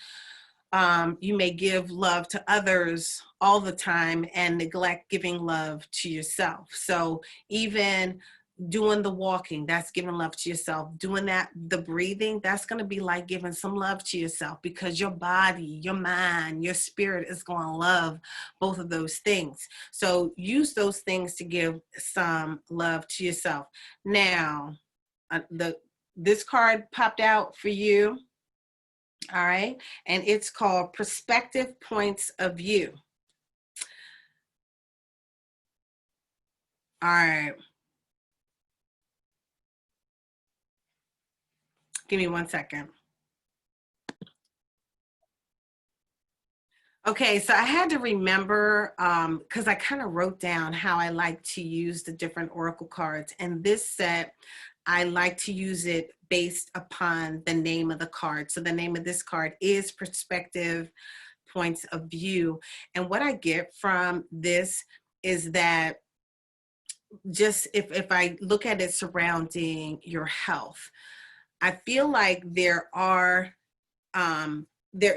you may give love to others all the time and neglect giving love to yourself. So even doing the walking, that's giving love to yourself. Doing the breathing, that's going to be like giving some love to yourself, because your body, your mind, your spirit is going to love both of those things. So use those things to give some love to yourself. Now, this card popped out for you. All right. And it's called Perspective Points of View. All right. Give me 1 second. Okay, so I had to remember, because I kind of wrote down how I like to use the different oracle cards. And this set, I like to use it based upon the name of the card. So the name of this card is Perspective, Points of View. And what I get from this is that just if I look at it surrounding your health, I feel like there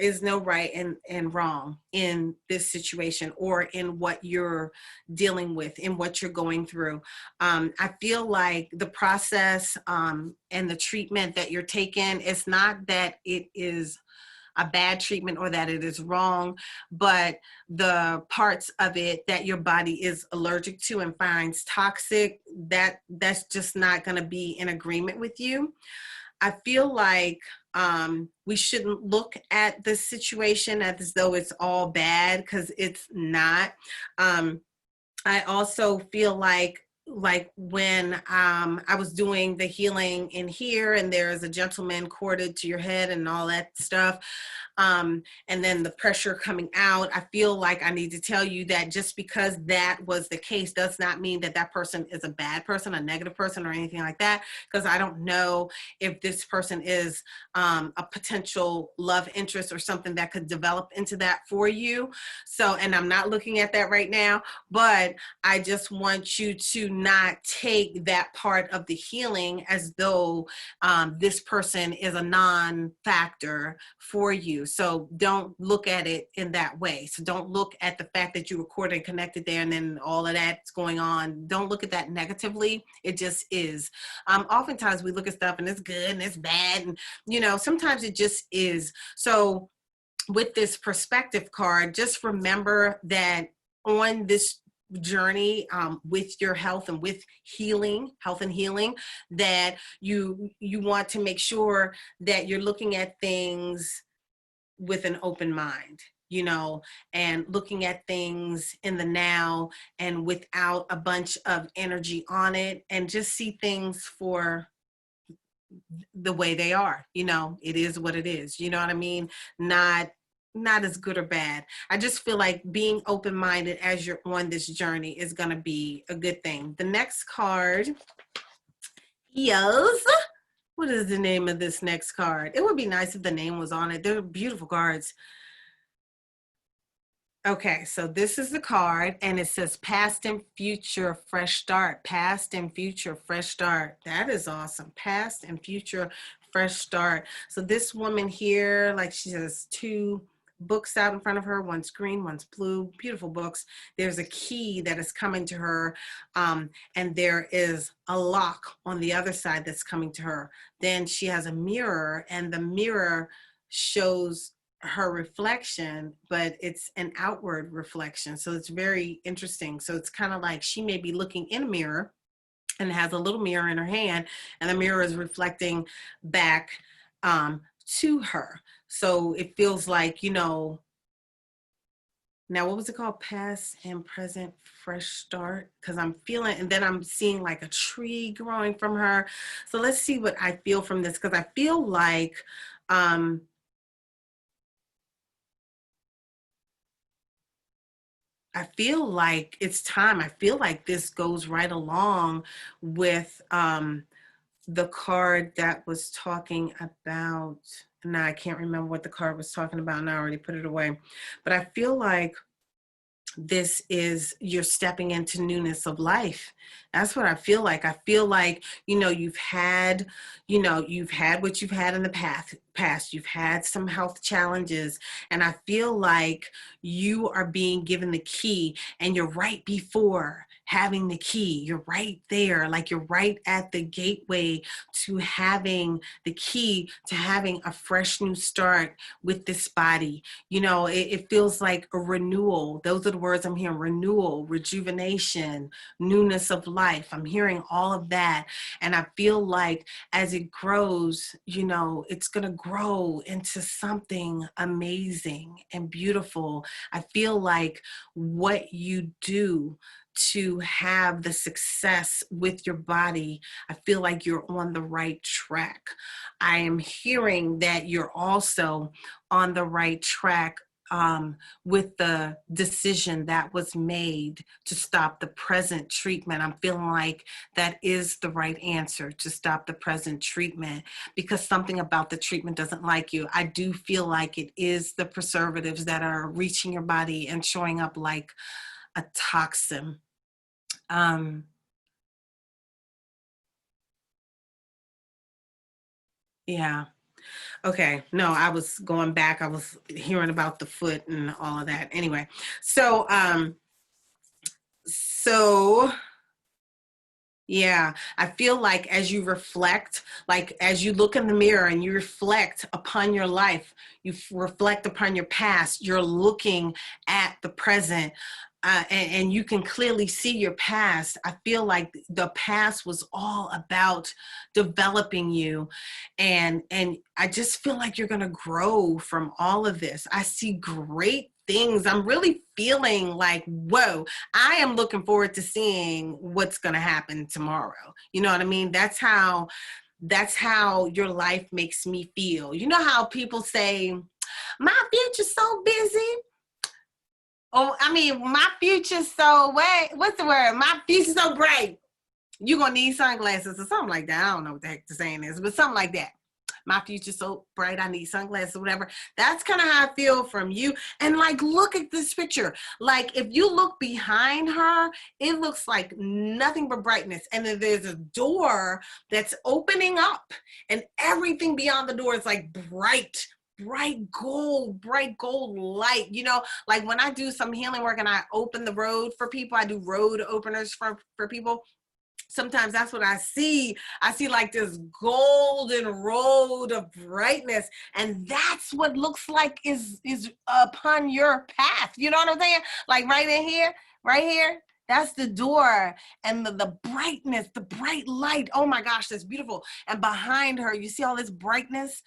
is no right and wrong in this situation or in what you're dealing with, in what you're going through. I feel like the process and the treatment that you're taking, it's not that it is a bad treatment or that it is wrong, but the parts of it that your body is allergic to and finds toxic, that's just not going to be in agreement with you. I feel like we shouldn't look at this situation as though it's all bad, because it's not. I also feel like when I was doing the healing in here, and there's a gentleman corded to your head and all that stuff, and then the pressure coming out, I feel like I need to tell you that just because that was the case does not mean that that person is a bad person, a negative person, or anything like that, because I don't know if this person is a potential love interest or something that could develop into that for you. So, and I'm not looking at that right now, but I just want you to not take that part of the healing as though this person is a non-factor for you. So don't look at it in that way. So don't look at the fact that you recorded and connected there and then all of that's going on. Don't look at that negatively. It just is. Oftentimes we look at stuff and it's good and it's bad. And, you know, sometimes it just is. So with this perspective card, just remember that on this journey with your health and with health and healing, that you want to make sure that you're looking at things with an open mind, you know, and looking at things in the now and without a bunch of energy on it, and just see things for the way they are. You know, it is what it is. You know what I mean? Not as good or bad. I just feel like being open-minded as you're on this journey is going to be a good thing. The next card is, what is the name of this next card? It would be nice if the name was on it. They're beautiful cards. Okay, so this is the card, and it says past and future, fresh start. Past and future, fresh start. That is awesome. Past and future, fresh start. So this woman here, like, she has two books out in front of her. One's green, one's blue. Beautiful books. There's a key that is coming to her, and there is a lock on the other side that's coming to her. Then she has a mirror, and the mirror shows her reflection, but it's an outward reflection. So it's very interesting. So it's kind of like she may be looking in a mirror and has a little mirror in her hand, and the mirror is reflecting back to her. So it feels like, you know, now what was it called? Past and present, fresh start. Because I'm feeling, and then I'm seeing like a tree growing from her. So let's see what I feel from this, because I feel like it's time. I feel like this goes right along with the card that was talking about, now I can't remember what the card was talking about, and I already put it away. But I feel like this is, you're stepping into newness of life. That's what I feel like. I feel like, you know, you've had what you've had in the past. You've had some health challenges, and I feel like you are being given the key, and you're right before having the key. You're right there, like you're right at the gateway to having the key to having a fresh new start with this body. You know, it feels like a renewal. Those are the words I'm hearing: renewal, rejuvenation, newness of life. I'm hearing all of that. And I feel like as it grows, you know, it's going to grow into something amazing and beautiful. I feel like what you do to have the success with your body, I feel like you're on the right track. I am hearing that you're also on the right track with the decision that was made to stop the present treatment. I'm feeling like that is the right answer, to stop the present treatment, because something about the treatment doesn't like you. I do feel like it is the preservatives that are reaching your body and showing up like a toxin. Yeah. Okay. No, I was going back. I was hearing about the foot and all of that. Anyway, so yeah, I feel like as you reflect, like as you look in the mirror and you reflect upon your life, you reflect upon your past, you're looking at the present, and you can clearly see your past. I feel like the past was all about developing you, and I just feel like you're gonna grow from all of this. I see great things. I'm really feeling like, whoa, I am looking forward to seeing what's going to happen tomorrow. You know what I mean? That's how your life makes me feel. You know how people say, my future's so busy. Oh, I mean, my future's so, what's the word? My future's so bright. You're going to need sunglasses or something like that. I don't know what the heck the saying is, but something like that. My future's so bright, I need sunglasses or whatever. That's kind of how I feel from you. And like, look at this picture. Like, if you look behind her, it looks like nothing but brightness. And then there's a door that's opening up, and everything beyond the door is like bright gold light. You know, like when I do some healing work and I open the road for people, I do road openers for people. Sometimes that's what I see. I see like this golden road of brightness, and that's what looks like is upon your path. You know what I'm saying? Like right in here, right here. That's the door, and the brightness, the bright light. Oh my gosh, that's beautiful. And behind her, you see all this brightness.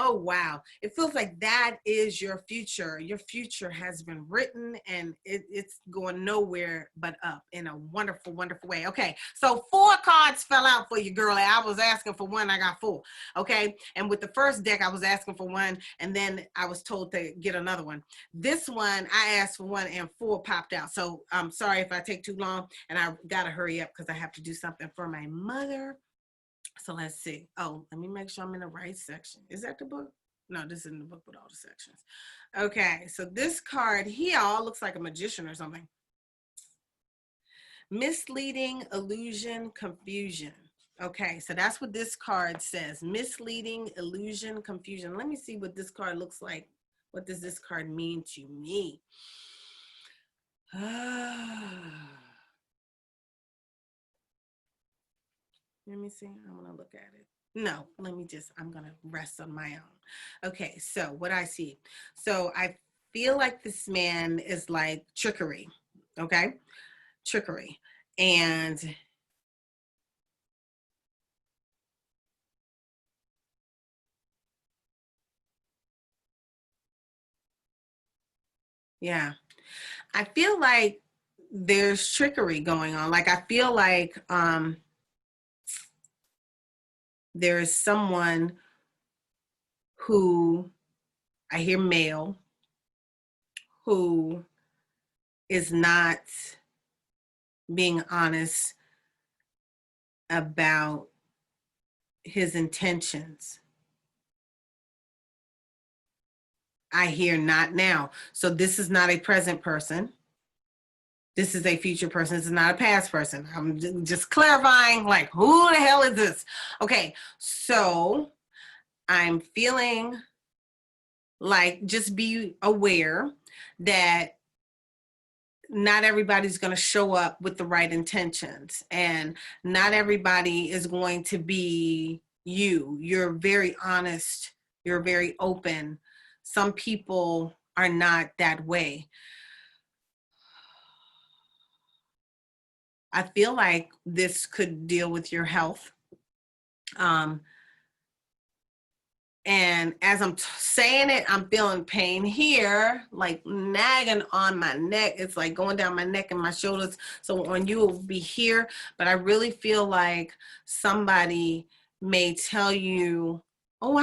Oh, wow. It feels like that is your future. Your future has been written, and it's going nowhere but up in a wonderful, wonderful way. Okay, so 4 cards fell out for you, girlie. I was asking for 1, I got 4. Okay, and with the first deck, I was asking for 1, and then I was told to get another one. This one, I asked for 1, and 4 popped out. So I'm sorry if I take too long, and I got to hurry up because I have to do something for my mother. So let's see. Oh, let me make sure I'm in the right section. Is that the book? No, this isn't the book with all the sections. Okay, so this card here looks like a magician or something. Misleading, illusion, confusion. Okay, so that's what this card says. Misleading, illusion, confusion. Let me see what this card looks like. What does this card mean to me? Let me see. I want to look at it. No, I'm going to rest on my own. Okay, so what I see. So I feel like this man is like trickery. Okay, trickery. And yeah, I feel like there's trickery going on. Like I feel like there's someone who, I hear male, who is not being honest about his intentions. I hear not now. So this is not a present person. This is a future person. This is not a past person. I'm just clarifying, like, who the hell is this? Okay, so I'm feeling like, just be aware that not everybody's going to show up with the right intentions, and not everybody is going to be you. You're very honest. You're very open. Some people are not that way. I feel like this could deal with your health. And as I'm saying it, I'm feeling pain here, like nagging on my neck. It's like going down my neck and my shoulders. So on you, it will be here. But I really feel like somebody may tell you, oh,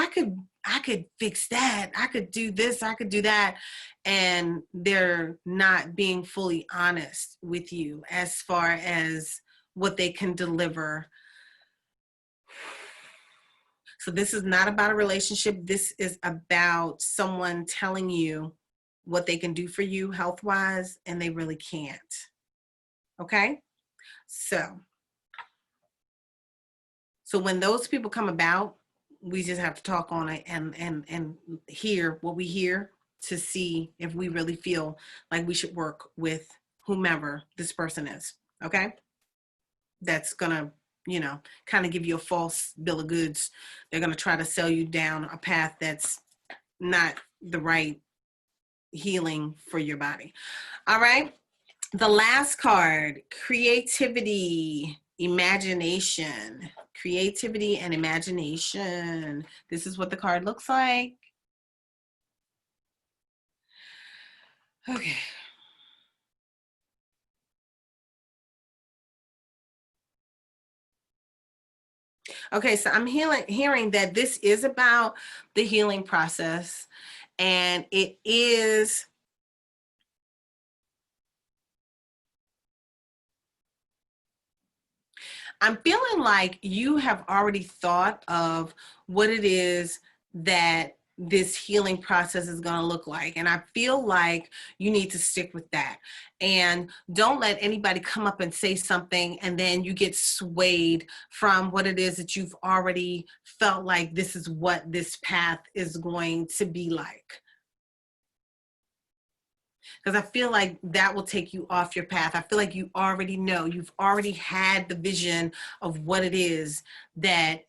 I could fix that. I could do this. I could do that. And they're not being fully honest with you as far as what they can deliver. So this is not about a relationship. This is about someone telling you what they can do for you health-wise, and they really can't. Okay? So when those people come about, we just have to talk on it and hear what we hear to see if we really feel like we should work with whomever this person is. Okay? That's gonna, kind of give you a false bill of goods. They're gonna try to sell you down a path that's not the right healing for your body. All right. The last card, creativity, imagination. Creativity and imagination. This is what the card looks like. Okay. Okay, so I'm hearing that this is about the healing process, and it is I'm feeling like you have already thought of what it is that this healing process is going to look like. And I feel like you need to stick with that. And don't let anybody come up and say something and then you get swayed from what it is that you've already felt like this is what this path is going to be like. Because I feel like that will take you off your path. I feel like you already know, you've already had the vision of what it is that,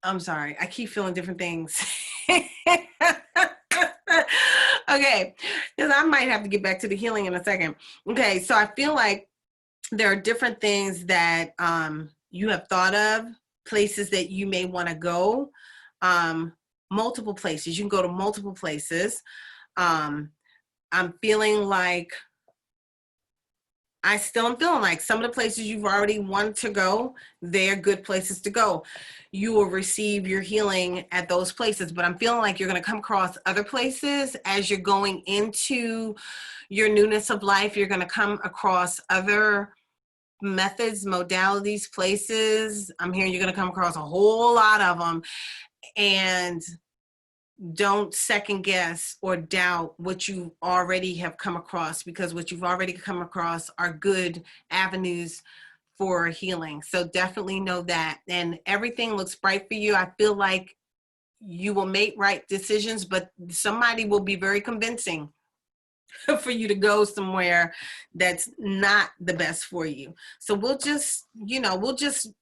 I'm sorry, I keep feeling different things. Okay, because I might have to get back to the healing in a second. Okay, so I feel like there are different things that you have thought of, places that you may want to go, multiple places. You can go to multiple places. I'm feeling like I'm feeling like some of the places you've already wanted to go, they're good places to go. You will receive your healing at those places, but I'm feeling like you're going to come across other places as you're going into your newness of life. You're going to come across other methods, modalities, places. I'm hearing you're going to come across a whole lot of them. And don't second guess or doubt what you already have come across, because what you've already come across are good avenues for healing. So definitely know that. And everything looks bright for you. I feel like you will make right decisions, but somebody will be very convincing for you to go somewhere that's not the best for you. So we'll just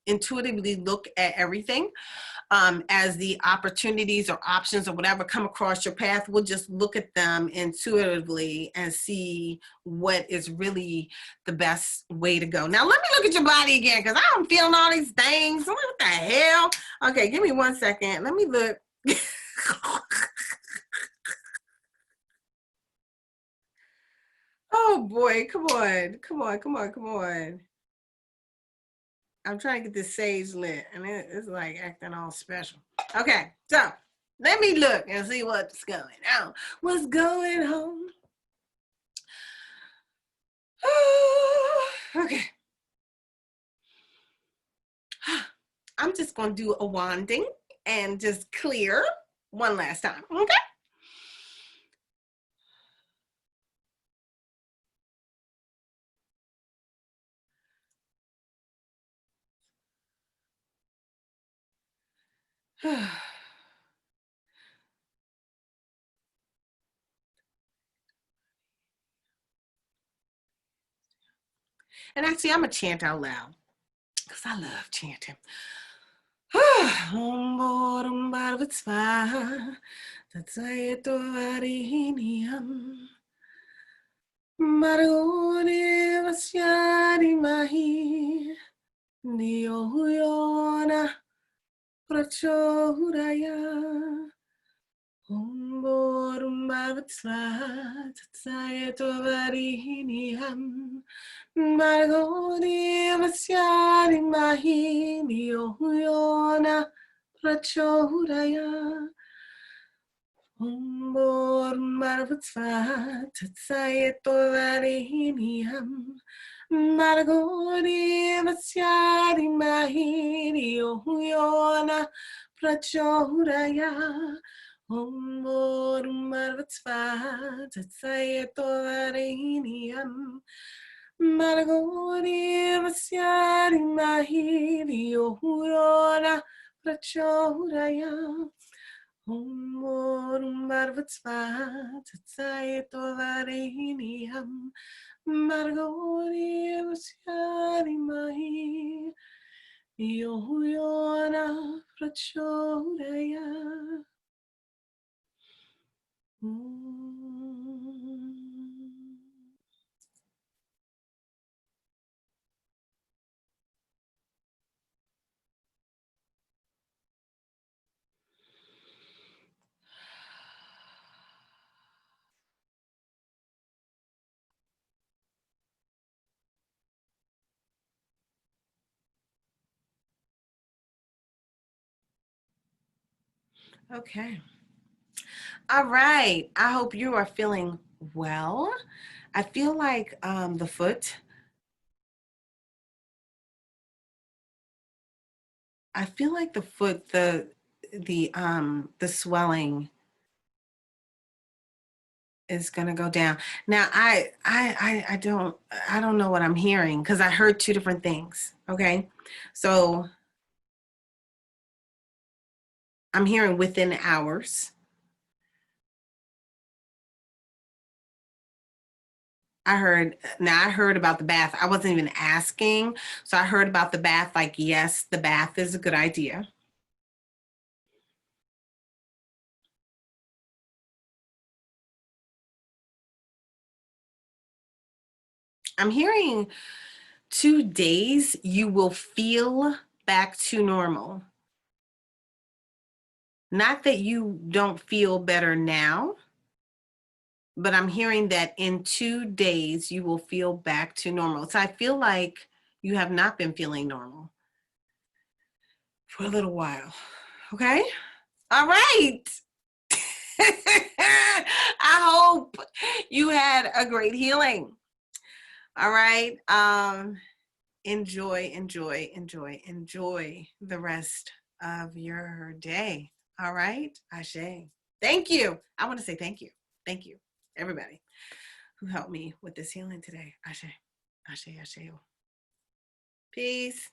intuitively look at everything. As the opportunities or options or whatever come across your path, we'll just look at them intuitively and see what is really the best way to go. Now, let me look at your body again, because I'm feeling all these things. What the hell? Okay, give me 1 second. Let me look. Oh boy, come on. I'm trying to get this sage lit, and it's like acting all special. Okay, so let me look and see what's going on. What's going on? Okay. I'm just going to do a wanding and just clear one last time, okay? And actually, I'm going to chant out loud, because I love chanting. Marone vasyari mahi Niyona prachodaya Umborumbavatsa Tatsayato Varihiniam Marone vasyari mahi Niyona prachodaya. Umbor marvatsva tatsayetorarihiniam. Maragori vasyari mahiri ohuyona prachodaya. Umbor marvatsva tatsayetorarihiniam. Maragori vasyari mahiri ohuyona prachodaya. Om Marvatsva Tatsayetorarehiniam Margori Vasyari Mahi Yohuyona Prachodaya. Okay. All right. I hope you are feeling well. I feel like the foot. I feel like the foot, the swelling is gonna go down. Now I don't know what I'm hearing because I heard two different things. Okay. So I'm hearing within hours. I heard about the bath. I wasn't even asking. So I heard about the bath, like, yes, the bath is a good idea. I'm hearing 2 days you will feel back to normal. Not that you don't feel better now, but I'm hearing that in 2 days you will feel back to normal. So I feel like you have not been feeling normal for a little while. Okay? All right. I hope you had a great healing. All right. Enjoy the rest of your day. All right. Ashe. Thank you. I want to say thank you. Thank you, everybody who helped me with this healing today. Ashe. Ashe. Ashe. Peace.